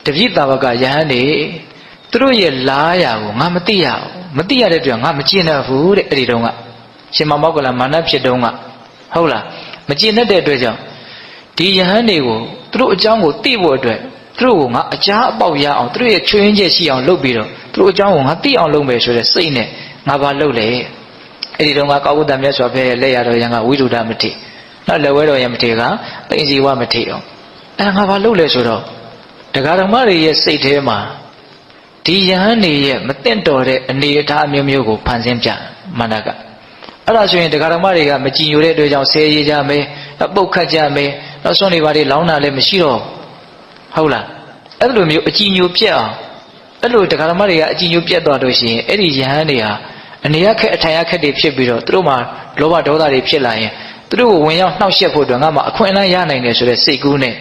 တပည့်တာဝကယဟန်နေသူတို့ရဲ့လားရာကိုငါမသိရဘူးမသိရတဲ့အတွက်ငါမကျင့်တတ်ဘူးတဲ့အဲ့ဒီတုန်းကရှင်မောဂလန်မာနဖြစ်တုန်းကဟုတ်လားမကျင့်တတ်တဲ့အတွက်ကြောင့်ဒီယဟန်တွေကိုသူတို့အကြောင်းကိုသိဖို့အတွက်သူတို့ကငါအကြားအပေါက်ရအောင်သူတို့ရဲ့ချွင်းချက်ရှိအောင်လုပ်ပြီးတော့သူတို့အကြောင်းကိုငါသိအောင်လုပ်မယ်ဆိုတဲ့စိတ်နဲ့ငါဘာလုပ်လဲအဲ့ဒီတုန်းကကောက်ကုတံမြတ်စွာဘုရားရဲ့လက်ရတော်ရံကဝိရုဒ္ဓမထေနောက်လက်ဝဲတော်ရံမထေကသိဉ္စီဝမထေအောင်အဲ့ဒါငါဘာလုပ်လဲဆိုတော့တရားဓမ္မတွေရဲ့စိတ်ထဲမှာဒီယဟန်တွေရဲ့မသိတော်တဲ့အနေအထားမျိုးမျိုးကိုဖန်ဆင်းပြမာနကအဲ့ဒါဆိုရင်တရားဓမ္မတွေကမကြည်ညိုတဲ့အတွက်ကြောင့်ဆဲရကြမယ်ပုတ်ခတ်ကြမယ်နောက်ဆုံးနေပါလေလောင်းတာလည်းမရှိတော့ဟုတ်လားအဲ့လိုမျိုးအကြည်ညိုပြတ်အောင်အဲ့လိုတရားဓမ္မတွေကအကြည်ညိုပြတ်သွားလို့ရှိရင်အဲ့ဒီယဟန်တွေဟာအနေရခက်အထိုင်ရခက်တွေဖြစ်ပြီးတော့သူတို့မှာလောဘဒေါသတွေဖြစ်လာရင်သူတို့ကိုဝင်ရောက်နှောက်ယှက်ဖို့အတွက်ငါမှအခွင့်အလမ်းရနိုင်တယ်ဆိုတဲ့စိတ်ကူးနဲ့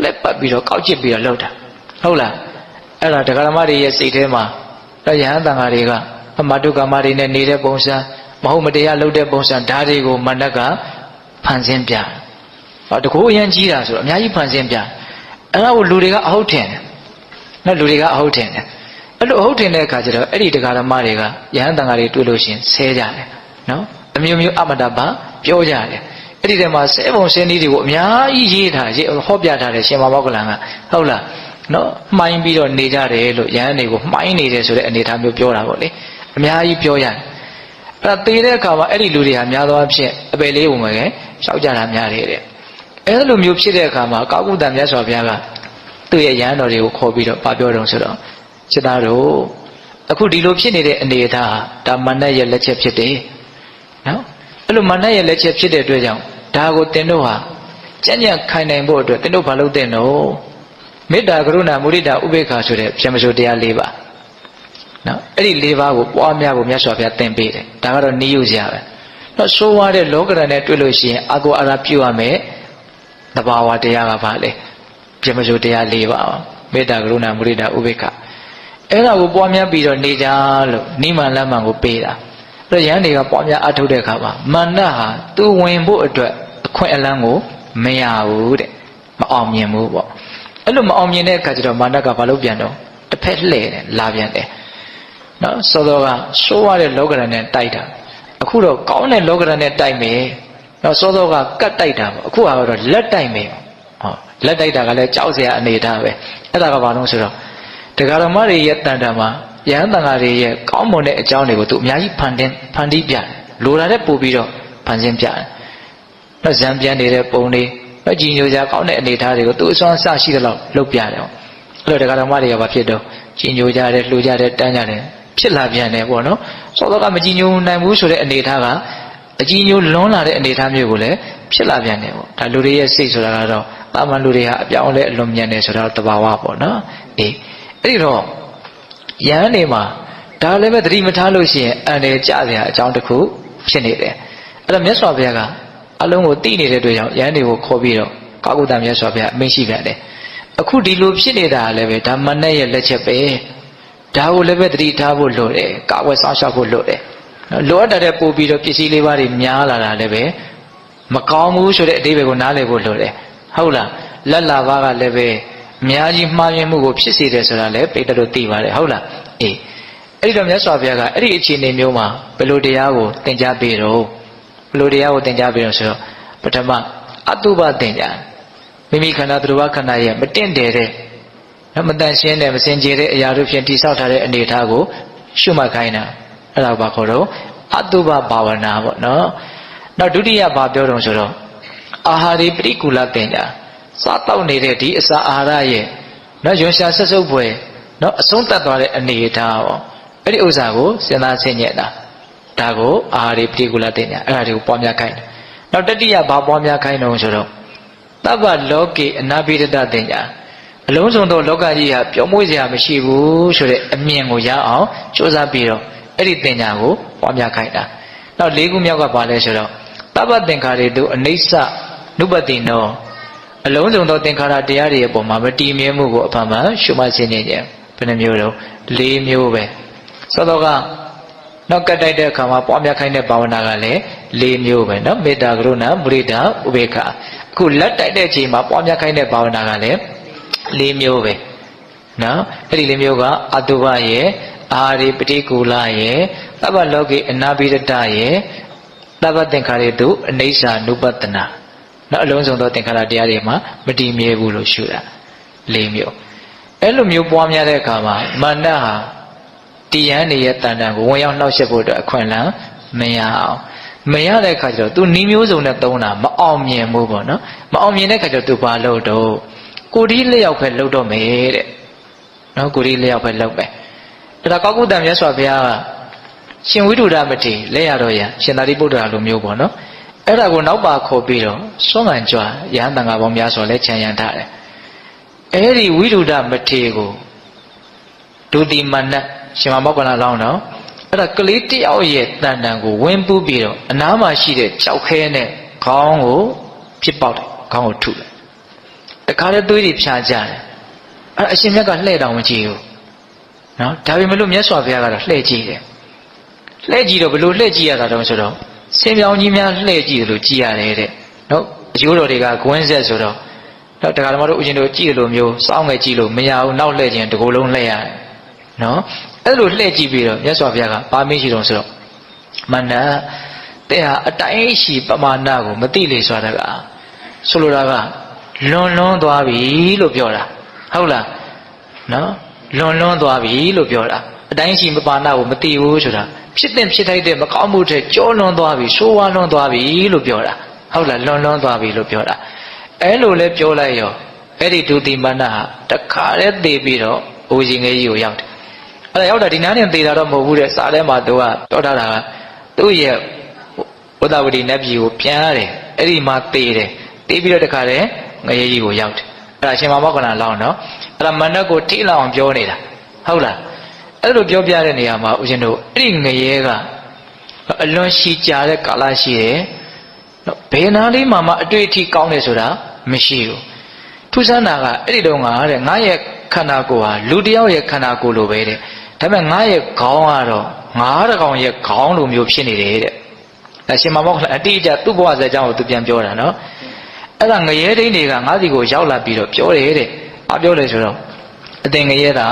လက်ပတ်ပြီးတော့ကောက်ကျစ်ပြီးတော့လှုပ်တာဟုတ်လားအဲ့ဒါတရားဓမ္မတွေရဲ့စိတ်ထဲမှာတော့ယဟန်တန်ဃာတွေကအမတုကမတွေနဲ့နေတဲ့ပုံစံမဟုတ်မတရားလှုပ်တဲ့ပုံစံဓာတ်တွေကိုမနက်ကဖန်ဆင်းပြတကူအရင်ကြီးတာဆိုတော့အများကြီးဖန်ဆင်းပြအဲ့ဒါကိုလူတွေကအဟုတ်ထင်တယ်နော်လူတွေကအဟုတ်ထင်တယ်အဲ့လို လိုဟုတ်တင်တဲ့အခါကျတော့အဲ့ဒီတရားဓမ္မတွေကယဟန်တန်ဃာတွေတွေ့လို့ရှိရင်ဆဲကြတယ်နော်အမျိုးမျိုးအမတပါပြောကြတယ်အဲ့ဒီထဲမှာဆဲပုံဆဲနည်းတွေကိုအများကြီးရေးထားဟောပြထားတယ်ရှင်မောဂလန်ကဟုတ်လားနော်မှိုင်းပြီးတော့နေကြတယ်လို့ယဟန်တွေကိုမှိုင်းနေတယ်ဆိုတဲ့အနေအထားမျိုးပြောတာပေါ့လေအများကြီးပြောရတယ်အဲ့ဒါသေတဲ့အခါမှာအဲ့ဒီလူတွေဟာများသောအားဖြင့်အပယ်လေးပုံပဲရှောက်ကြတာများတယ်တဲ့အဲ့လိုမျိုးဖြစ်တဲ့အခါမှာကာကုတ္တမြတ်စွာဘုရားကသူ့ရဲ့ယဟန်တော်တွေကိုခေါ်ပြီးတော့ပြောတော့ဆိုတော့စိတ္တတို့အခုဒီလိုဖြစ်နေတဲ့အနေအထားဟာဒါမနတ်ရဲ့လက်ချက်ဖြစ်တယ်နော်အဲ့လိုမနတ်ရဲ့လက်ချက်ဖြစ်တဲ့အတွက်ကြောင့်ဒါကိုသင်တို့ဟာကြံ့ကြံ့ခိုင်နိုင်ဖို့အတွက်သင်တို့ဘာလုပ်သင့်တော့မေတ္တာကရုဏာမုဒိတာဥပေက္ခဆိုတဲ့ဖြမဆိုတရား၄ပါးနော်အဲ့ဒီ၄ပါးကိုပွားများဖို့မြတ်စွာဘုရားသင်ပေးတယ်ဒါကတော့နိယုစရာပဲနော်ဆိုးဝါးတဲ့လောကဓာတ်နဲ့တွေ့လို့ရှိရင်အာကိုအာရပြုရမယ်သဘာဝတရားကဘာလဲဖြမဆိုတရား၄ပါးမေတ္တာကရုဏာမုဒိတာဥပေက္ခအဲ့ဒါကိုပွားများပြီးတော့နေကြလို့နိမန်လမ်းမှန်ကိုပေးတာအဲ့တော့ယဟန်တွေကပွားများအထုတ်တဲ့အခါမှာမာနဟာသူဝင်ဖို့အတွက်အခွင့်အလမ်းကိုမရဘူးတဲ့မအောင်မြင်ဘူးပေါ့အဲ့လိုမအောင်မြင်တဲ့အခါကျတော့မာနကဘာလို့ပြန်တော့တစ်ဖက်လှည့်တယ်လာပြန်တယ်နော်စောစောကဆိုးရတဲ့လောကဓာတ်နဲ့တိုက်တာအခုတော့ကောင်းတဲ့လောကဓာတ်နဲ့တိုက်မယ်နော်စောစောကကတ်တိုက်တာပေါ့အခုကတော့လက်တိုက်မယ်ဟောလက်တိုက်တာကလည်းကြောက်စရာအနေထားပဲအဲ့ဒါကဘာလို့ဆိုတော့တရားတော်မတွေရဲ့တန်တာမှာယဟန်တန်ဃာတွေရဲ့ကောင်းမွန်တဲ့အကြောင်းတွေကိုသူအများကြီးဖန်တီးပြတယ်လိုတာတဲ့ပို့ပြီးတော့ဖန်ဆင်းပြတယ်နော်ဇံပြန်နေတဲ့ပုံတွေနော်ကြည်ညိုကြကောင်းတဲ့အနေထားတွေကိုသူအစွမ်းအစရှိတဲ့လောက်လုပ်ပြတယ်အဲ့လိုတရားတော်မတွေကဘာဖြစ်တော့ကြည်ညိုကြတယ်လှူကြတယ်တန်းကြတယ်ဖြစ်လာပြန်တယ်ပေါ့နော်စောစောကမကြည်ညိုနိုင်ဘူးဆိုတဲ့အနေထားကအကြည်ညိုလွန်လာတဲ့အနေထားမျိုးကိုလည်းဖြစ်လာပြန်တယ်ပေါ့ဒါလူတွေရဲ့စိတ်ဆိုတာကတော့တာမန်လူတွေဟာအပြောင်းလဲအလွန်မြန်တယ်ဆိုတာတဘာဝပေါ့နော်အေးအဲ့ဒီတော့ယဟန်နေမှာဒါလည်းပဲသတိမထားလို့ရှိရင်အန္တရာယ်ကြစရာအကြောင်းတစ်ခုဖြစ်နေတယ်အဲ့တော့မြတ်စွာဘုရားကအလုံးကိုသိနေတဲ့အတွက်ကြောင့်ယဟန်တွေကိုခေါ်ပြီးတော့ကာကုတ္တမြတ်စွာဘုရားအမိန့်ရှိပြန်တယ်အခုဒီလိုဖြစ်နေတာလည်းပဲဒါမနတ်ရဲ့လက်ချက်ပဲဒါကိုလည်းပဲသတိထားဖို့လိုတယ်ကာဝယ်ဆောင်ရှောက်ဖို့လိုတယ်နော်လိုအပ်တဲ့ပို့ပြီးတော့ပစ္စည်းလေးပါးတွေများလာတာလည်းပဲမကောင်းဘူးဆိုတဲ့အဓိပ္ပာယ်ကိုနားလည်ဖို့လိုတယ်ဟုတ်လားလက်လာပါကလည်းပဲအများကြီးမှားယွင်းမှုကိုဖြစ်စေတယ်ဆိုတာလည်းပိဋကတို့သိပါတယ်ဟုတ်လားအေးအဲ့ဒီတော့မြတ်စွာဘုရားကအဲ့ဒီအခြေအနေမျိုးမှာဘယ်လိုတရားကိုသင်ကြားပေးတော့ဘယ်လိုတရားကိုသင်ကြားပေးတော့ဆိုတော့ပထမအတုပသင်ကြားမိမိခန္ဓာသူတော်ဘာခန္ဓာရဲ့မတင့်တယ်တဲ့မတန်ရှင်းတဲ့မစင်ကြယ်တဲ့အရာတို့ဖြင့်တိဆောက်ထားတဲ့အနေအထားကိုရှုမှတ်ခိုင်းတာအဲ့ဒါဘာခေါ်တော့အတုပဘာဝနာပေါ့နော်နောက်ဒုတိယဘာပြောတော့ဆိုတော့အာဟာရိပရိကူလသင်ကြားစားတောက်နေတဲ့ဒီအစာအာဟာရရဲ့နော်ရွှန်ရှာဆက်စုပ်ပွဲနော်အဆုံးသတ်သွားတဲ့အနေအထားပေါ့အဲ့ဒီဥစ္စာကိုစဉ်းစားဆင်ခြင်တာဒါကိုအာဟာရိပရိကူလသင်ကြားအဲ့ဒါတွေကိုပွားများခိုင်းတယ်နောက်တတိယဘာပွားများခိုင်းတော့ဆိုတော့သဗ္ဗလောကေအနာဘိဒတသင်ကြားအလုံးစုံသောလောကကြီးဟာပျော်မွေ့စရာမရှိဘူးဆိုတဲ့အမြင်ကိုရအောင်ကြိုးစားပြီးတော့အဲ့ဒီသင်ကြားကိုပွားများခိုင်းတာနောက်၄ခုမြောက်ကဘာလဲဆိုတော့သဗ္ဗသင်္ခါရေတုအနိစ္စနုပတိနောအလုံးစုံသောသင်္ခါရတရားတွေရဲ့ပုံမှာမတည်မြဲမှုကိုအဖန်မှရှုမှတ်ခြင်းနဲ့ဘယ်နှမျိုးတော့၄မျိုးပဲသောတော့ကနောက်ကတိုက်တဲ့အခါမှာပွားများခိုင်းတဲ့ဘာဝနာကလည်း၄မျိုးပဲနော်မေတ္တာကရုဏာမုဒိတာဥပေက္ခအခုလက်တိုက်တဲ့အချိန်မှာပွားများခိုင်းတဲ့ဘာဝနာကလည်း၄မျိုးပဲနော်အဲ့ဒီ၄မျိုးကအတုပရဲ့အာရိပတိကူလရဲ့သဗ္ဗလောကေအနာဘိဒတရဲ့သဗ္ဗသင်္ခါရေတုအနိစ္စနုပတနာနော်အလုံးစုံသောသင်္ခါရတရားတွေမှာမတည်မြဲဘူးလို့ရှုတာ၄မျိုးအဲ့လိုမျိုးပွားများတဲ့အခါမှာမာနဟာတရားနေရဲ့တန်တန်ကိုဝင်ရောက်နှောက်ယှက်ဖို့အတွက်အခွင့်အလမ်းမရအောင်မရတဲ့အခါကျတော့ तू နီးမျိုးစုံနဲ့သုံးတာမအောင်မြင်ဘူးပေါ့နော်မအောင်မြင်တဲ့အခါကျတော့ तू ဘာလုပ်တော့ကိုဒီလျောက်ပဲလုပ်တော့မယ်တဲ့နော်ကိုဒီလျောက်ပဲလုပ်ပဲဒါကောကုတ္တမြတ်စွာဘုရားကရှင်ဝိတုဒ္ဓမထေရလက်ရတော့ရရှင်သာရိပုတ္တရာလိုမျိုးပေါ့နော်အဲ့ဒါကိုနောက်ပါခေါ်ပြီးတော့စွန့်ခံကြွရဟန်းတန်ခါပေါင်းများစွာလဲခြံရံထားတယ်အဲ့ဒီဝိတုဒ္ဓမထေရကိုဒုတိမနတ်ရှင်မောက္ကလလောင်းတော့အဲ့ဒါကလေးတယောက်ရဲ့တန်တန်ကိုဝင်းပူးပြီးတော့အနားမှာရှိတဲ့ကြောက်ခဲနဲ့ခေါင်းကိုဖြစ်ပေါက်တယ်ခေါင်းကိုထုတယ်တခါတည်းသွေးတွေဖြာကြတယ်အဲ့အရှင်မြတ်ကလှဲ့တော်မကြည့်ဘူးနော်ဒါပေမဲ့လို့မြတ်စွာဘုရားကတော့လှဲ့ကြည့်တယ်လှဲ့ကြည့်တော့ဘလို့လှဲ့ကြည့်ရတာတုံးဆိုတော့ဆင်ပြောင်ကြီးများလှဲ့ကြည့်တယ်လို့ကြည့်ရတယ်တဲ့နော်အကျိုးတော်တွေကဂွင်းဆက်ဆိုတော့နော်တရားဓမ္မတို့ဦးဇင်းတို့ကြည့်တယ်လို့မျိုးစောင်းငယ်ကြည့်လို့မရဘူးနောက်လှဲ့ခြင်းတကူလုံးလှဲ့ရတယ် နော်အဲ့လိုလှည့်ကြည့်ပြီးတော့မြတ်စွာဘုရားကဘာမင်းရှိတော့ဆိုတော့မန္တတဲ့ဟာအတိုင်းရှိပမာဏကိုမသိလေဆိုတာကဆိုလိုတာကလွန်သွားပြီလို့ပြောတာဟုတ်လားနော်လွန်သွားပြီလို့ပြောတာအတိုင်းရှိပမာဏကိုမသိဘူးဆိုတာဖြစ်တဲ့ဖြစ်ထိုက်တဲ့မကောင်းမှုတွေကြောလွန်သွားပြီဆိုးဝါးလွန်သွားပြီလို့ပြောတာဟုတ်လားလွန်သွားပြီလို့ပြောတာအဲ့လိုလဲပြောလိုက်ရောအဲ့ဒီဒုတိမန္တဟာတခါတည်းသေပြီးတော့အိုးရှင်ငယ်ကြီးကိုရောက်တယ်အဲ့ဒါရောက်တာဒီနားနဲ့သေတာတော့မဟုတ်ဘူးတဲ့စာထဲမှာသူကပြောထားတာကသူ့ရဲ့ဝဒဝတိနတ်ပြည်ကိုပြန်ရတယ်အဲ့ဒီမှာသေတယ်သေပြီးတော့တခါတည်းငယ်ကြီးကိုရောက်တယ်အဲ့ဒါရှင်မောက္ခလန်လောင်းနော်အဲ့ဒါမန္တကိုထိလောက်အောင်ပြောနေတာဟုတ်လားအဲ့လိုပြောပြတဲ့နေရာမှာဦးဇင်းတို့အဲ့ဒီငရဲကအလွန်ရှိကြတဲ့ကာလရှိတယ်နော်ဘယ်နာလေးမှအတွေ့အထိကောင်းတယ်ဆိုတာမရှိဘူးထူးဆန်းတာကအဲ့ဒီတော့ငါတဲ့ငါရဲ့ခန္ဓာကိုယ်ဟာလူတယောက်ရဲ့ခန္ဓာကိုယ်လိုပဲတဲ့ဒါပေမဲ့ငါရဲ့ခေါင်းကတော့ငါးတကောင်ရဲ့ခေါင်းလိုမျိုးဖြစ်နေတယ်တဲ့အရှင်မောက္ခလန်အတိအကျသူ့ဘဝဇာတ်ကြောင်းကိုသူပြန်ပြောတာနော်အဲ့ဒါငရဲဒိန်းတွေကငါးစီကိုရောက်လာပြီးတော့ပြောတယ်တဲ့ဘာပြောလဲဆိုတော့အသင်ငရဲတာ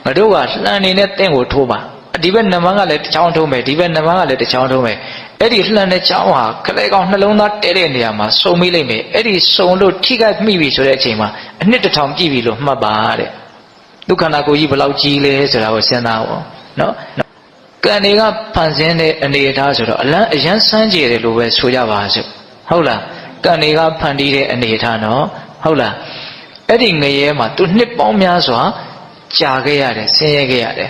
ငါတို့ကလှန်နေတဲ့တင့်ကိုထိုးပါဒီဘက်နှမန်းကလည်းတစ်ချောင်းထိုးမယ်ဒီဘက်နှမန်းကလည်းတစ်ချောင်းထိုးမယ်အဲ့ဒီလှန်တဲ့ချောင်းဟာခလဲကောင်နှလုံးသားတဲတဲ့နေရာမှာစုံမိလိမ့်မယ်အဲ့ဒီစုံလို့ထိခိုက်မိပြီဆိုတဲ့အချိန်မှာအနှစ်တစ်ထောင်ပြည့်ပြီလို့မှတ်ပါတဲ့ဒုက္ခနာကိုကြီးဘယ်လောက်ကြီးလဲဆိုတာကိုစဉ်းစားအောင်နော်ကံတွေကဖန်ဆင်းတဲ့အနေအထားဆိုတော့အရန်ဆန်းကျယ်တယ်လို့ပဲဆိုကြပါစို့ဟုတ်လားကံတွေကဖန်တီးတဲ့အနေအထားနော်ဟုတ်လားအဲ့ဒီငရဲမှာသူနှစ်ပေါင်းများစွာကြာခဲ့ရတယ်ဆင်းရဲခဲ့ရတယ်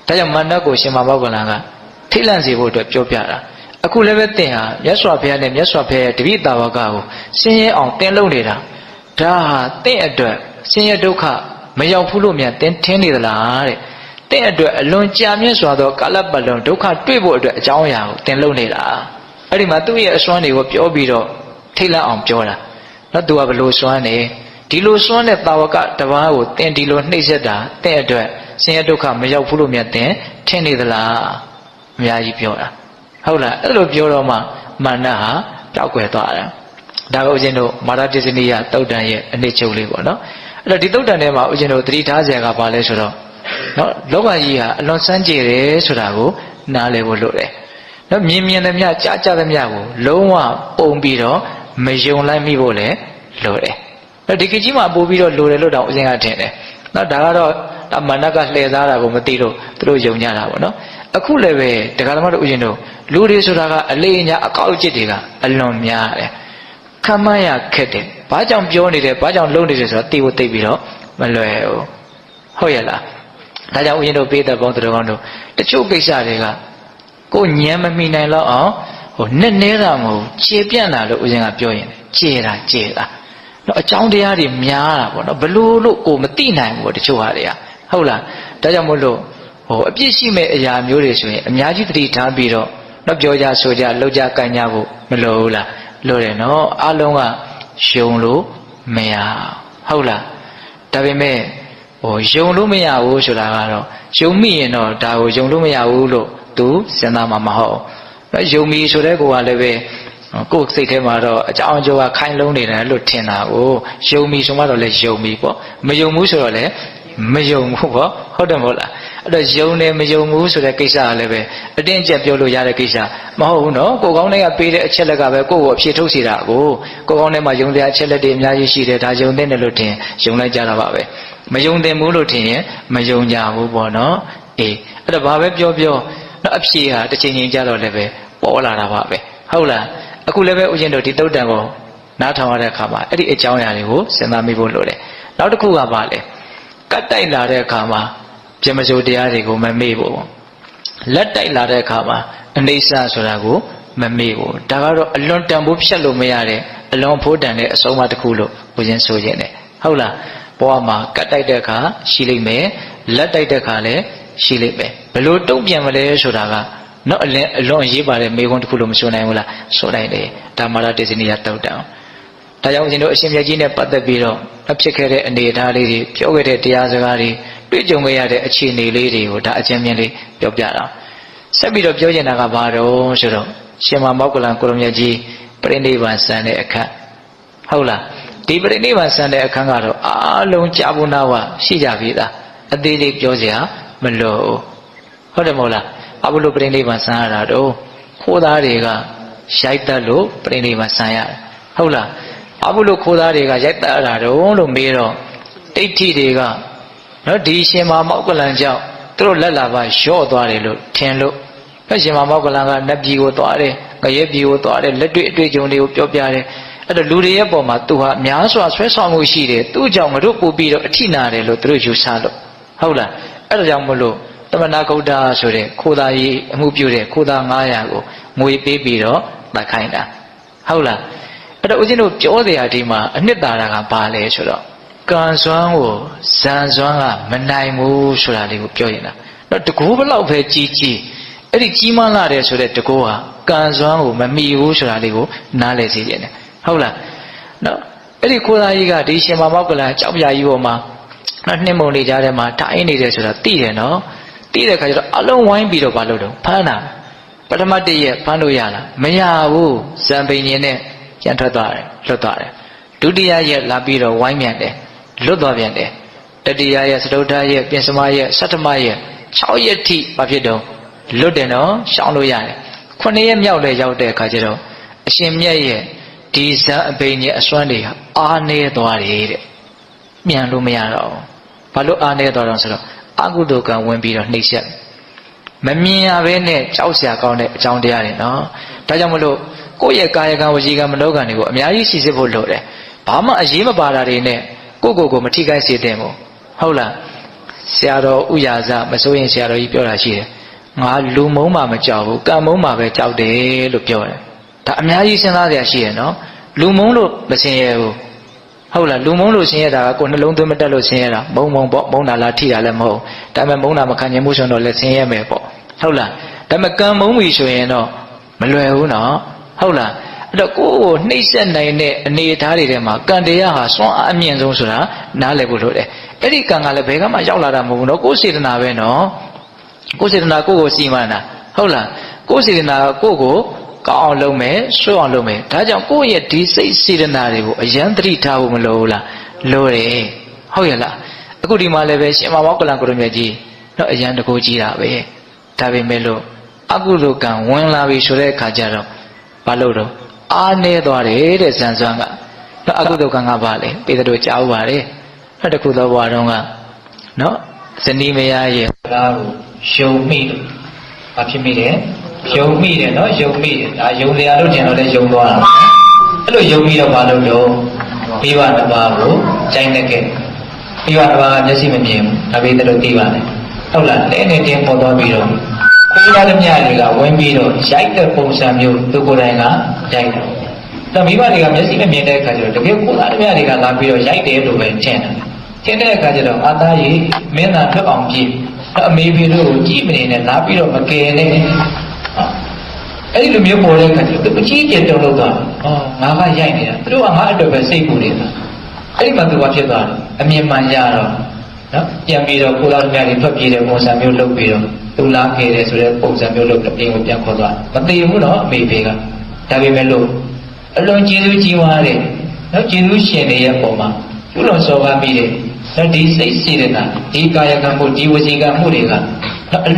ဒါကြောင့်မန္တကိုရှင်မောက္ခလန်ကထိတ်လန့်စေဖို့အတွက်ပြောပြတာအခုလည်းပဲသင်ဟာမြတ်စွာဘုရားနဲ့မြတ်စွာဘုရားရဲ့တပိတာဝကကိုဆင်းရဲအောင်သင်လုပ်နေတာဒါဟာသင်အတွက်ဆင်းရဲဒုက္ခမရောက်ဘူးလို့မြန်သင်ထင်နေသလားတဲ့သင်အတွက်အလွန်ကြာမြင့်စွာသောကာလပတ်လုံးဒုက္ခတွေ့ဖို့အတွက်အကြောင်းအရာကိုသင်လုပ်နေတာအဲ့ဒီမှာသူ့ရဲ့အစွမ်းတွေကိုပြောပြီးတော့ထိတ်လန့်အောင်ပြောတာနော်သူကဘလို့စွမ်းနေဒီလိုစွမ်းတဲ့တာဝကတပါးကိုသင်ဒီလိုနှိပ်စက်တာသင်အတွက်ဆင်းရဲဒုက္ခမရောက်ဘူးလို့မြန်သင်ထင်နေသလားအများကြီးပြောတာဟုတ်လားအဲ့လိုပြောတော့မှမာနဟာတောက်ွယ်သွားတယ်ဒါကဦးဇင်းတို့မာရတစ္စနိယသုတ်တန်ရဲ့အနှစ်ချုပ်လေးပေါ့နော်အဲ့တော့ဒီသုတ်တန်ထဲမှာဦးဇင်းတို့သတိထားစရာကဘာလဲဆိုတော့နော်လောကကြီးဟာအလွန်စမ်းကြယ်တယ်ဆိုတာကိုနားလည်ဖို့လိုတယ်နော်မြင်သမျှကြားသမျှကိုလုံးဝပုံပြီးတော့မယုံလိုက်မိဖို့လည်းလိုတယ်နော်ဒီကကြီးမှာပို့ပြီးတော့လိုတယ်လို့တောင်ဦးဇင်းကထင်တယ်နော်ဒါကတော့မာနကလှည့်စားတာကိုမသိလို့သူတို့ယုံကြတာပေါ့နော်အခုလည်းပဲတရားဓမ္မတို့ဦးဇင်းတို့လူတွေဆိုတာကအလေးအညာအကောက်အကျစ်တွေကအလွန်များတယ်ခံမရခက်တယ်ဘာကြောင့်ပြောနေတယ်ဘာကြောင့်လုပ်နေတယ်ဆိုတာသိဖို့သိပြီးတော့မလွယ်ဘူးဟုတ်ရဲ့လားဒါကြောင့်ဦးဇင်းတို့ပေးတဲ့ဘောင်းတော်ကောင်းတို့တချို့ကိစ္စတွေကကိုညံမမိနိုင်တော့အောင်နဲ့နေတာမဟုတ်ခြေပြန့်တာလို့ဦးဇင်းကပြောရင်ခြေတာနော်အကြောင်းတရားတွေများတာပေါ့နော်ဘလို့ကိုမသိနိုင်ဘူးတချို့ဟာတွေကဟုတ်လားဒါကြောင့်မို့လို့အပြစ်ရှိမဲ့အရာမျိုးတွေဆိုရင်အများကြီးသတိထားပြီးတော့တော့ပြောကြဆိုကြလှုပ်ကြကန့်ကြဖို့မလိုဘူးလားလိုတယ်နော်အလုံးကယုံလို့မရဟုတ်လားဒါပေမဲ့ယုံလို့မရဘူးဆိုတာကတော့ယုံမိရင်တော့ဒါကိုယုံလို့မရဘူးလို့သူစဉ်းစားမှာမဟုတ်ဘူးယုံမိဆိုတဲ့ကိုကလည်းပဲကိုယ်စိတ်ထဲမှာတော့အကြောင်းအကျိုးကခိုင်းလုံးနေတယ်လို့ထင်တာကိုယုံမိဆိုမှတော့လည်းယုံမိပေါ့မယုံဘူးဆိုတော့လည်းမယုံဘူးပေါ့ဟုတ်တယ်မဟုတ်လားအဲ့တော့ယုံတယ်မယုံဘူးဆိုတဲ့ကိစ္စကလည်းပဲအတင်းကျပ်ပြောလို့ရတဲ့ကိစ္စမဟုတ်ဘူးနော်ကိုယ်ကောင်းတဲ့ကပေးတဲ့အချက်လက်ကပဲကိုယ့်ကိုအဖြေထုတ်စေတာကိုကိုယ်ကောင်းတဲ့မှာယုံတဲ့အချက်လက်တွေအများကြီးရှိတယ်ဒါယုံတဲ့တယ်လို့ထင်ယုံလိုက်ကြတာပါပဲမယုံတယ်ဘူးလို့ထင်ရင်မယုံကြဘူးပေါ့နော်အေးအဲ့တော့ဘာပဲပြောနော်အဖြေဟာတစ်ချိန်ချင်းကြတော့လည်းပဲပေါ်လာတာပါပဲဟုတ်လားအခုလည်းပဲဥရှင်တို့ဒီတုတ်တန်ကိုနားထောင်ရတဲ့အခါမှာအဲ့ဒီအကြောင်းအရာတွေကိုစဉ်းစားမိဖို့လိုတယ်နောက်တစ်ခုကဘာလဲကတ်တိုက်လာတဲ့အခါမှာပြမစိုးတရားတွေကိုမမေ့ဖို့လက်တိုက်လာတဲ့အခါမှာအနိစ္စဆိုတာကိုမမေ့ဘူးဒါကတော့အလွန်တန်ဖိုးဖြတ်လို့မရတဲ့အလွန်ဖိုးတန်တဲ့အဆုံးအမတစ်ခုလို့ဦးဇင်းဆိုခြင်းတယ်ဟုတ်လားဘဝမှာကတ်တိုက်တဲ့အခါရှိလိမ့်မယ်လက်တိုက်တဲ့အခါလည်းရှိလိမ့်မယ်ဘယ်လိုတုံ့ပြန်မလဲဆိုတာကနော်အလွန်ရေးပါတဲ့မေခွန်းတစ်ခုလို့မဆိုနိုင်ဘူးလားဆိုနိုင်တယ်ဒါမာရတေဇနိယတုတ်တံဒါကြောင့်ဦးဇင်းတို့အရှင်မြတ်ကြီးနဲ့ပတ်သက်ပြီးတော့ဖြစ်ခဲ့တဲ့အနေအထားလေးတွေပြောခဲ့တဲ့တရားစကားတွေတွေ့ကြုံခဲ့ရတဲ့အခြေအနေလေးတွေကိုဒါအချင်းချင်းလေးပြောပြတာဆက်ပြီးတော့ပြောချင်တာကဘာတော့ဆိုတော့ရှင်မောက္ခလန်ကိုရမြတ်ကြီးပြိဋိဘံဆန်တဲ့အခန်းဟုတ်လားဒီပြိဋိဘံဆန်တဲ့အခန်းကတော့အားလုံးကြာဘူးနာဝရှိကြပြီလားအသေးလေးပြောစရာ မလို့ဟုတ်တယ်မဟုတ်လားဘာလို့ပြိဋိဘံဆံရတာတော့ခိုးသားတွေကရိုက်တတ်လို့ပြိဋိဘံဆံရတယ်ဟုတ်လားဘာလို့ခိုးသားတွေကရိုက်တတ်ရတာတော့လို့မေးတော့တိဋ္ဌိတွေကနော်ဒီရှင်မမောက္ကလန်ကြောင့်သူတို့လက်လာပါလျှော့သွားတယ်လို့ထင်လို့ရှင်မမောက္ကလန်ကနတ်ပြည်ကိုသွားတယ်ငရဲပြည်ကိုသွားတယ်လက်တွေ့အတွေ့အကြုံတွေကိုပြောပြတယ်အဲ့တော့လူတွေရဲ့ပုံမှာသူဟာများစွာဆွဲဆောင်မှုရှိတယ်သူ့ကြောင့်ငါတို့ပို့ပြီးတော့အထိနာတယ်လို့သူတို့ယူဆလို့ဟုတ်လားအဲ့ဒါကြောင့်မလို့တမနာဂௌတဆိုတဲ့ခိုးသားကြီးအမှုပြုတဲ့ခိုးသား900ကိုငွေပေးပြီးတော့တတ်ခိုင်းတာဟုတ်လားအဲ့တော့ဦးဇင်းတို့ပြောစရာဒီမှာအနှစ်သာရကဘာလဲဆိုတော့ကံစွမ်းကိုဇန်စွမ်းကမနိုင်ဘူးဆိုတာလေးကိုပြောရင်တာတော့တကူဘလောက်ပဲကြီးကြီးအဲ့ဒီကြီးမားလာတယ်ဆိုတဲ့တကူဟာကံစွမ်းကိုမမီဘူးဆိုတာလေးကိုနားလည်စေချင်တယ်ဟုတ်လားနော်အဲ့ဒီခိုးသားကြီးကဒီရှင်မမောက္ကလန်ကြောက်ပြာကြီးပေါ်မှာနှင်းမုံနေကြတဲ့မှာထိုင်နေတယ်ဆိုတာသိတယ်နော်သိတဲ့ခါကျတော့အလုံးဝိုင်းပြီးတော့မလုပ်တော့ဖမ်းတာပထမတည့်ရက်ဖမ်းလို့ရလားမရဘူးဇံပိန်ရင်နဲ့ပြန်ထွက်သွားတယ်လွတ်သွားတယ်ဒုတိယရက်လာပြီးတော့ဝိုင်းမြန်တယ်လွတ်သွားပြန်တယ်တတိယရက်စတုထရက်ပြင်စမရက်ဆဋ္ဌမရက်6ရက်ထိဘာဖြစ်တော့လွတ်တယ်နော်ရှောင်လို့ရတယ်9ရက်မြောက်လဲရောက်တဲ့အခါကျတော့အရှင်မြတ်ရဲ့ဒီဇံအပိန်ရဲ့အစွမ်းတွေဟာအားနေသွားတယ်တဲ့မြန်လို့မရတော့ဘာလို့အားနေသွားတော့ဆိုတော့အကုသိုလ်ကံဝင်ပြီးတော့နှိမ့်ဆက်မမြင်ရဘဲနဲ့ကြောက်စရာကောင်းတဲ့အကြောင်းတရားတွေနော်ဒါကြောင့်မလို့ကိုယ့်ရဲ့ကာယကံဝစီကံမနောကံတွေကိုအများကြီးစီစစ်ဖို့လိုတယ်ဘာမှအရေးမပါတာတွေနဲ့ကိုမထိခိုက်စေတဲ့မို့ဟုတ်လားဆရာတော်ဥယာဇမစိုးရင်ဆရာတော်ကြီးပြောတာရှိတယ်ငါလူမုန်းမှမကြောက်ဘူးကံမုန်းမှပဲကြောက်တယ်လို့ပြောတယ်ဒါအများကြီးစဉ်းစားစရာရှိရနော်လူမုန်းလို့မစင်ရဘူးဟုတ်လားလူမုန်းလို့ဆင်းရဲတာကကိုယ်နှလုံးသွင်းမတက်လို့ဆင်းရဲတာမုန်းပေါ့မုန်းတာလားထိတာလည်းမဟုတ်ဒါပေမဲ့မုန်းတာမခံနိုင်မှုဆိုတော့လည်းဆင်းရဲမယ်ပေါ့ဟုတ်လားဒါပေမဲ့ကံမုန်းပြီဆိုရင်တော့မလွယ်ဘူးနော်ဟုတ်လားအဲ့တော့ကိုယ်ကိုနှိမ့်ဆက်နိုင်တဲ့အနေအထားတွေထဲမှာကံတရားဟာစွမ်းအားအမြင့်ဆုံးဆိုတာနားလည်ဖို့လိုတယ်အဲ့ဒီကံကလည်းဘယ်ကမှရောက်လာတာမဟုတ်ဘူးနော်ကိုယ်စေတနာပဲနော်ကိုယ်စေတနာကိုစီမံတာဟုတ်လားကိုယ်စေတနာကိုကောင်းအောင်လုပ်မယ်ဆွအောင်လုပ်မယ်ဒါကြောင့်ကိုယ့်ရဲ့ဒီစိတ်စေတနာတွေကိုအယံတတိထားဖို့မလိုဘူးလားလိုတယ်ဟုတ်ရဲ့လားအခုဒီမှာလည်းပဲရှင်မမောက္ကလန်ကိုရမြတ်ကြီးတော့အယံတကူကြီးတာပဲဒါပေမဲ့လို့အကုသိုလ်ကံဝင်လာပြီဆိုတဲ့အခါကျတော့ဘာလို့တော့အားနေသွားတယ်တဲ့ဇန်စွမ်းကတော့အကုသိုလ်ကံကဘာလဲပေတတို့ကြားဥပါတယ်အဲ့တခုသောဘဝတုန်းကနော်ဇနီးမယားရဲ့ကားကိုယုံမိလို့ဘာဖြစ်မိတယ်ယုံမိတယ်နော်ယုံမိတယ်ဒါယုံတရားလို့ထင်တော့လည်းယုံသွားတာအဲ့လိုယုံပြီးတော့ဘာလို့တော့မိဘတစ်ပါးကိုကြိုက်နေခဲ့မိဘတစ်ပါးကမျက်စိမမြင်ဘူးဒါပေမဲ့တို့သိပါနဲ့ဟုတ်လားလဲနေတင်းပေါ်သွားပြီးတော့ခွေးသားသမျှတွေကဝင်ပြီးတော့ရိုက်တဲ့ပုံစံမျိုးသူကိုယ်တိုင်ကရိုက်တယ်ဒါမိဘတွေကမျက်စိမမြင်တဲ့အခါကျတော့တကယ်ကိုယ်သားသမျှတွေကလာပြီးတော့ရိုက်တယ်လို့ပဲထင်တယ်ထင်တဲ့အခါကျတော့အာသားကြီးမင်းသားထွက်အောင်ကြည့်အမေဖေတို့ကိုကြည့်မနေနဲ့လာပြီးတော့မကယ်နဲ့အဲ့ဒီလိုမျိုးပေါ်တဲ့အခါကျတော့သူအကြီးကျယ်တုံ့လောက်သွားငါကရိုက်နေတာသူတို့ကငါအတွက်ပဲစိတ်ပူနေတာအဲ့ဒီမှာသူကဖြစ်သွားတယ်အမြင်မှန်ရတော့နော်ပြန်ပြီးတော့ကိုယ်တော်မြတ်တွေထွက်ပြေးတဲ့ပုံစံမျိုးလုပ်ပြီးတော့သူလာခဲ့တယ်ဆိုတဲ့ပုံစံမျိုးလုပ်ပြီးပြင်ကိုပြန်ခေါ်သွားမသိဘူးနော်အမေဖေကဒါပေမဲ့လို့အလွန်ကျေးဇူးကြီးမားတယ်နော်ကျေးဇူးရှင်တွေရဲ့ပုံမှာပြုလွန်စော်ကားပြီးတယ်ဒီစိတ်စေတနာဒီကာယကံမှုဒီဝစီကံမှုတွေကအ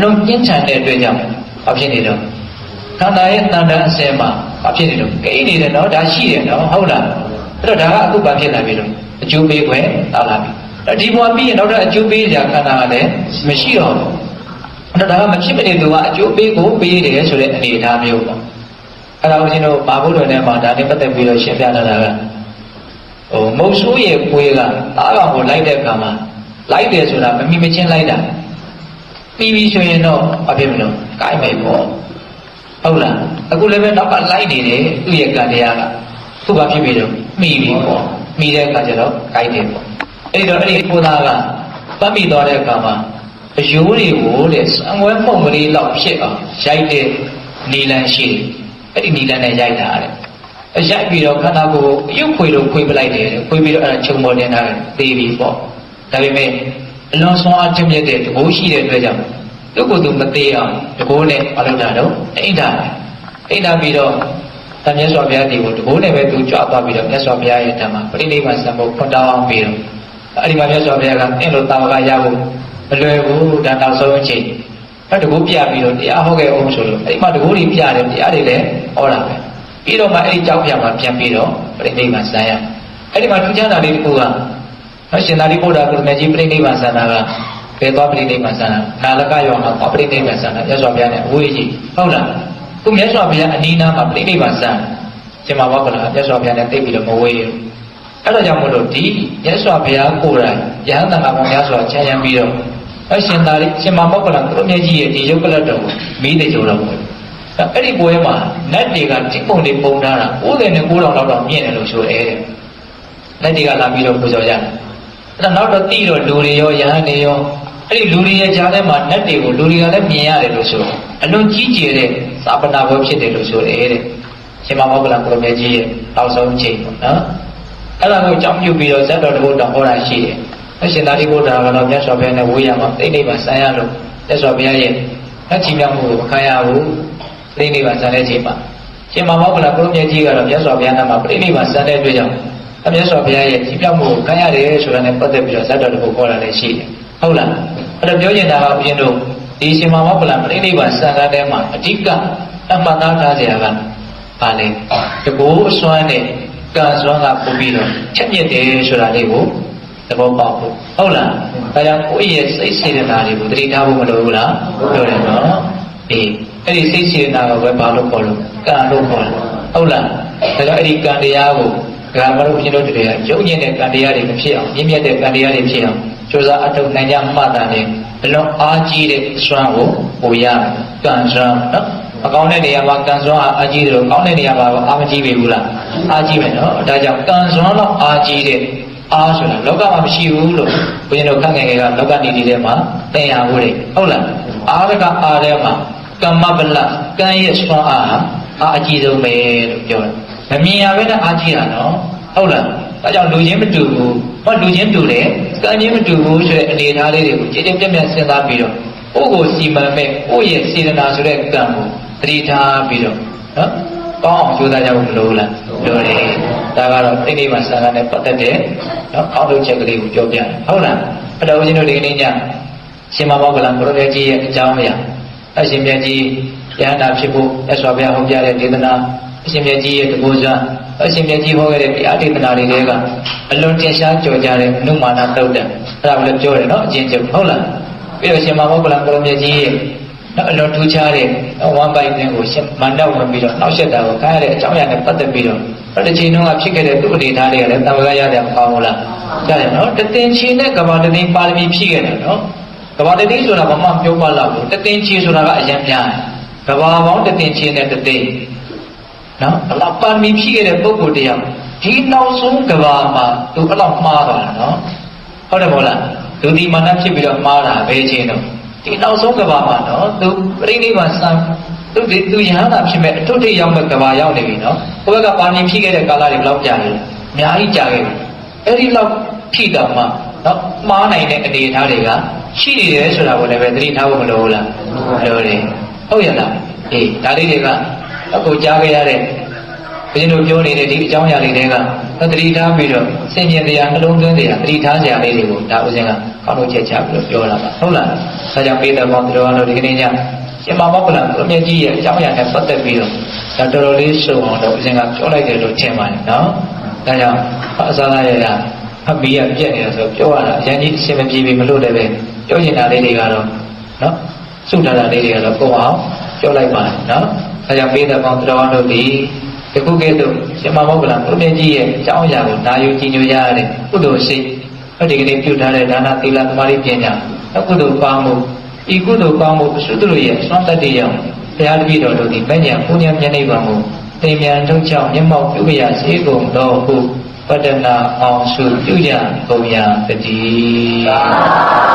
လွန်ပြင်းထန်တဲ့အတွက်ကြောင့်ဘာဖြစ်နေတော့ခန္ဓာရဲ့တန်တန်အစဲမှာဘာဖြစ်နေတော့ကိန်းနေတယ်နော်ဒါရှိတယ်နော်ဟုတ်လားအဲ့တော့ဒါကအခုဘာဖြစ်လာပြီလို့အကျိုးပေးခွင့်တာလာပြီဒီဘဝပြီးရင်နောက်တော့အကျိုးပေးကြခန္ဓာကလည်းမရှိတော့ဘူးအဲ့တော့ဒါကမဖြစ်မနေသူကအကျိုးပေးကိုပေးတယ်ဆိုတဲ့အနေအထားမျိုးပေါ့အဲ့ဒါကိုကျွန်တော်ဘာဘုဒ္ဓနဲ့မှာဒါနဲ့ပတ်သက်ပြီးတော့ရှင်းပြတာကမုတ်ဆိုးရဲ့ပွေးကသားကောင်ကိုလိုက်တဲ့အခါမှာလိုက်တယ်ဆိုတာမမီမချင်းလိုက်တာပြီးပြီဆိုရင်တော့ဘာဖြစ်မလို့ကိုက်မယ်ပေါ့ဟုတ်လားအခုလည်းပဲနောက်ကလိုက်နေတယ်သူ့ရဲ့ကံတရားကသူ့ဘာဖြစ်ပြီတော့မိပြီပေါ့မိတဲ့အခါကျတော့ကိုက်တယ်ပေါ့အဲ့တော့အဲ့ဒီကိုသားကပတ်မိသွားတဲ့အခါမှာအယိုးတွေကိုတဲ့စံဝဲမှုန်ကလေးလောက်ဖြစ်အောင်ရိုက်တဲ့နီလန်ရှိတယ်အဲ့ဒီနီလန်နဲ့ရိုက်တာတဲ့အရိုက်ပြီးတော့ခန္ဓာကိုယ်အယုတ်ခွေလို့ခွေပလိုက်တယ်ခွေပြီးတော့အဲ့ဒါခြုံပေါ်တင်ထားတယ်သေပြီပေါ့ဒါပေမဲ့အလွန်ဆုံးအထက်မြက်တဲ့တကိုးရှိတဲ့အတွက်ကြောင့်သူ့ကိုယ်သူမသေးအောင်တကိုးနဲ့မလုပ်တာတော့အိဋ္ဌာပြီးတော့တန်မြတ်စွာဘုရားဒီကိုတကိုးနဲ့ပဲသူကြွသွားပြီးတော့မြတ်စွာဘုရားရဲ့ဓမ္မပရိနိဗ္ဗာန်စံဖို့ဖွင့်တောင်းပြီးတော့အဲ့ဒီမှာမြတ်စွာဘုရားကအဲ့လိုတာဝကရဖို့ မလွယ်ဘူးဒါနောက်ဆုံးအချိန်တကူပြပြီးတော့တရားဟောခဲ့အောင်ဆိုလို့အဲ့မှာတကူတွေပြတယ်တရားတွေလည်းဟောတာပဲပြီးတော့မှအဲ့ဒီကြောက်ပြမှာပြန်ပြီးတော့ပြိဋိဘံဆန်းရအဲ့ဒီမှာထူးခြားတာလေးတစ်ခုကရှင်သာရိပုတ္တရာကိုရမကြီးပြိဋိဘံဆန်းတာကဘယ်သွားပြိဋိဘံဆန်းတာနာလကရောမှာပြိဋိဘံဆန်းတာမြတ်စွာဘုရားနဲ့အဝေးကြီးဟုတ်လားခုမြတ်စွာဘုရားအနီးနားမှာပြိဋိဘံဆန်းရှင်မဘောကလာမြတ်စွာဘုရားနဲ့တိတ်ပြီးတော့မဝေးဘူးအဲ့ဒါကြောင့်မို့လို့ဒီမြတ်စွာဘုရားကိုယ်တိုင်ယဟန်တန်ခါပေါင်းများစွာချမ်းရံပြီးတော့အရှင်သာရိရှင်မဘောကလာကိုရမကြီးရဲ့ဒီရုပ်ကလတ်တော်ကိုမိတဲ့ကြိုးတော့အဲ့ဒီပွဲမှာနတ်တွေကတိပုံတွေပုံထားတာ99လောက်တော့မြင့်တယ်လို့ဆိုရဲတဲ့နတ်တွေကလာပြီးတော့ပူဇော်ကြတယ်အဲ့ဒါနောက်တော့တိတော့လူတွေရောယဟန်တွေရောအဲ့ဒီလူတွေရဲ့ကြားထဲမှာနတ်တွေကိုလူတွေကလည်းမြင်ရတယ်လို့ဆိုအလွန်ကြီးကျယ်တဲ့သာပနာဘွယ်ဖြစ်တယ်လို့ဆိုရဲတဲ့ရှင်မဘောကလာကိုရမကြီးရဲ့နောက်ဆုံးချိန်ပေါ့နော်အဲ့ဒါကိုအကြောင်းပြုပြီးတော့ဇတ်တော်တဘုတော်ဟောတာရှိတယ်အရှင်သာရိပုတ္တရာကတော့မြတ်စွာဘုရားနဲ့ဝေးရမှာတိတ်နေပါဆန်းရလို့မြတ်စွာဘုရားရဲ့အချီးမြှောက်မှုကိုမခံရဘူးပြိဋိဘံဆန်းတဲ့ချိန်မှာရှင်မောဂလကိုရမကြီးကတော့မြတ်စွာဘုရားနာမှာပြိဋိဘံဆန်းတဲ့အတွက်ကြောင့်မြတ်စွာဘုရားရဲ့ချီးမြှောက်မှုကိုခံရတယ်ဆိုတာနဲ့ပတ်သက်ပြီးတော့ဇတ်တော်တဘုခေါ်တာလည်းရှိတယ်ဟုတ်လားအဲ့တော့ပြောချင်တာကဘုရင်တို့ဒီရှင်မောဂလပြိဋိဘံဆန်းတဲ့မှာအဓိကအမှတ်သားထားကြရတာပါလေတကူအစွမ်းနဲ့ကံစွမ်းကပို့ပြီးတော့ချက်မြစ်တယ်ဆိုတာလေးကိုသဘောပေါက်ဖို့ဟုတ်လားဒါကြောင့်ကိုယ့်ရဲ့စိတ်စေတနာတွေကိုတတိထားဖို့မလိုဘူးလားပြောတယ်နော်အေးအဲ့ဒီစိတ်စေတနာကိုပဲဘာလို့ခေါ်လို့ကံလို့ခေါ်တယ်ဟုတ်လားဒါကြောင့်အဲ့ဒီကံတရားကိုဒါမှမဟုတ်ရှင်တို့တွေကယုံကျင်တဲ့ကံတရားတွေမဖြစ်အောင်မြင့်မြတ်တဲ့ကံတရားတွေဖြစ်အောင်ကြိုးစားအထောက်နိုင်ကြမှတ်တာနဲ့ဘလုံးအားကြီးတဲ့စွမ်းကိုပို့ရမယ်ကံစွမ်းနော်အကောင်းတဲ့နေရာမှာကံစွမ်းအားကြီးတယ်လို့ကောင်းတဲ့နေရာမှာအားမကြီးပေဘူးလားအားကြီးမယ်နော်ဒါကြောင့်ကံစွမ်းတော့အားကြီးတဲ့အားဆိုတာလောကမှာမရှိဘူးလို့ဘုရင်တို့ခန့်ငယ်ကလောကနေဒီထဲမှာသင်ရဖို့လေဟုတ်လားအားရကအားထဲမှာကမ္မပလကံရဲ့စွမ်းအားအကြီးဆုံးပဲလို့ပြောတယ်မမြင်ရဘဲနဲ့အားကြီးတာနော်ဟုတ်လားဒါကြောင့်လူချင်းမတူဘူးဟောလူချင်းတူတယ်ကံချင်းမတူဘူးဆိုတဲ့အနေအထားလေးတွေကိုကြည်ကြည်ပြတ်ပြတ်စဉ်းစားပြီးတော့ကိုယ့်ကိုစီမံမဲ့ကိုယ့်ရဲ့စေတနာဆိုတဲ့ကံကိုသတိထားပြီးတော့နော်ကောင်းအောင်ကြိုးစားကြဖို့မလိုလားလိုတယ်ဒါကတော့ပြိဋိဘံဆန်းနဲ့ပတ်သက်တဲ့နော်အောက်ထုတ်ချက်ကလေးကိုပြောပြတယ်ဟုတ်လားအဲ့တော့ဦးဇင်းတို့ဒီကနေ့ညရှင်မောဂလကိုရမကြီးရဲ့အကြောင်းအရာအရှင်မြတ်ကြီးယဟန္တာဖြစ်ဖို့မြတ်စွာဘုရားဟောကြားတဲ့ဒေသနာအရှင်မြတ်ကြီးရဲ့တဘောဇာအရှင်မြတ်ကြီးဟောခဲ့တဲ့တရားဒေသနာတွေကအလွန်တင်ရှားကြော်ကြတဲ့အနုမာနသုတ်တံအဲ့ဒါကိုလည်းပြောတယ်နော်အကျဉ်းချုပ်ဟုတ်လားပြီးတော့ရှင်မောဂလကိုရမကြီးရဲ့နော်အလွန်ထူးခြားတဲ့ဝမ်းပိုက်တွင်ကိုရှင်မန္တဝင်ပြီးတော့နှောက်ယှက်တာကိုခံရတဲ့အကြောင်းအရာနဲ့ပတ်သက်ပြီးတော့တစ်ချိန်လုံးကဖြစ်ခဲ့တဲ့သူ့အနေထားတွေကလည်းတမန်ရတဲ့မကောင်းဘူးလားကြားရနော်တသင်္ချီနဲ့ကဘာတသိန်းပါရမီဖြည့်ခဲ့တယ်နော်ကဘာတသိန်းဆိုတာဘာမှပြောပါလောက်ဘူးတသင်္ချီဆိုတာကအရင်များကဘာပေါင်းတသင်္ချီနဲ့တသိန်းနော်အလောက်ပါရမီဖြည့်ခဲ့တဲ့ပုဂ္ဂိုလ်တရားဒီနောက်ဆုံးကဘာမှာသူအဲ့လောက်မှားသွားတာနော်ဟုတ်တယ်မဟုတ်လားလူဒီမာနဖြစ်ပြီးတော့မှားတာဘယ်ချိန်တော့ဒီနောက်ဆုံးကဘာမှာနော်သူပြိဋိဘံဆန်းသူယဟန္တာဖြစ်မဲ့အထုထိပ်ရောက်မဲ့ကဘာရောက်နေပြီနော်ဘုရားကပါဏိဖြည့်ခဲ့တဲ့ကာလတွေဘယ်လောက်ကြာလဲအများကြီးကြာခဲ့ပြီအဲ့ဒီလောက်ဖြည့်တော့မှနော်မှားနိုင်တဲ့အနေအထားတွေကရှိနေတယ်ဆိုတာကိုလည်းပဲသတိထားဖို့မလိုဘူးလားလိုတယ်ဟုတ်ရလားအေးဒါလေးတွေကအခုကြားခဲ့ရတဲ့ဘုရင်တို့ပြောနေတဲ့ဒီအကြောင်းအရာလေးတွေကသတိထားပြီးတော့စင်ကြင်တရားနှလုံးသွင်းတရားသတိထားကြရလေးတွေကိုဒါဥစဉ်ကကောင်းလို့ချက်ချပြီးတော့ပြောတာပါဟုတ်လားဒါကြောင့်ပေးတဲ့ပေါင်းတော်တို့ဒီကနေ့ညရှင်မောဂလကိုရမကြီးရဲ့အကြောင်းအရာနဲ့ပတ်သက်ပြီးတော့ဒါတော်တော်လေးစုံအောင်တော့ဥစဉ်ကပြောလိုက်တယ်လို့ထင်ပါတယ်နော်ဒါကြောင့်အစားရရအမီးရပြက်နေတာဆိုပြောရတာအရင်ကြီးအရှင်မပြေပြီမလို့လည်းပဲပြောချင်တာလေးတွေကတော့နော်စုထားတာလေးတွေကတော့ကိုယ်အောင်ပြောလိုက်ပါတယ်နော်ဒါကြောင့်ပေးတဲ့ပေါင်းတော်တို့ဒီတခုကဲ့သို့ရှင်မောဂလကိုရမကြီးရဲ့အကြောင်းအရာကိုနာယူကြည်ညိုကြရတဲ့ကုသိုလ်ရှိဒီကနေ့ပြုထားတဲ့ဒါနသီလသမာဓိပညာကုသိုလ်ကောင်းမှုဤကုသိုလ်ကောင်းမှုအစွတ်တို့ရဲ့စွမ်းတတ်တရားဘုရားတပည့်တော်တို့ဒီမဉ္ဇဉ်ပူညံမျက်နှိပ်ပါမှုသင်မြန်ထုတ်ချောင်းမျက်မှောက်ပြုရစေကုန်တော်ဟုပတ္တနာအောင်စုပြုကြကုန်ရာတည်း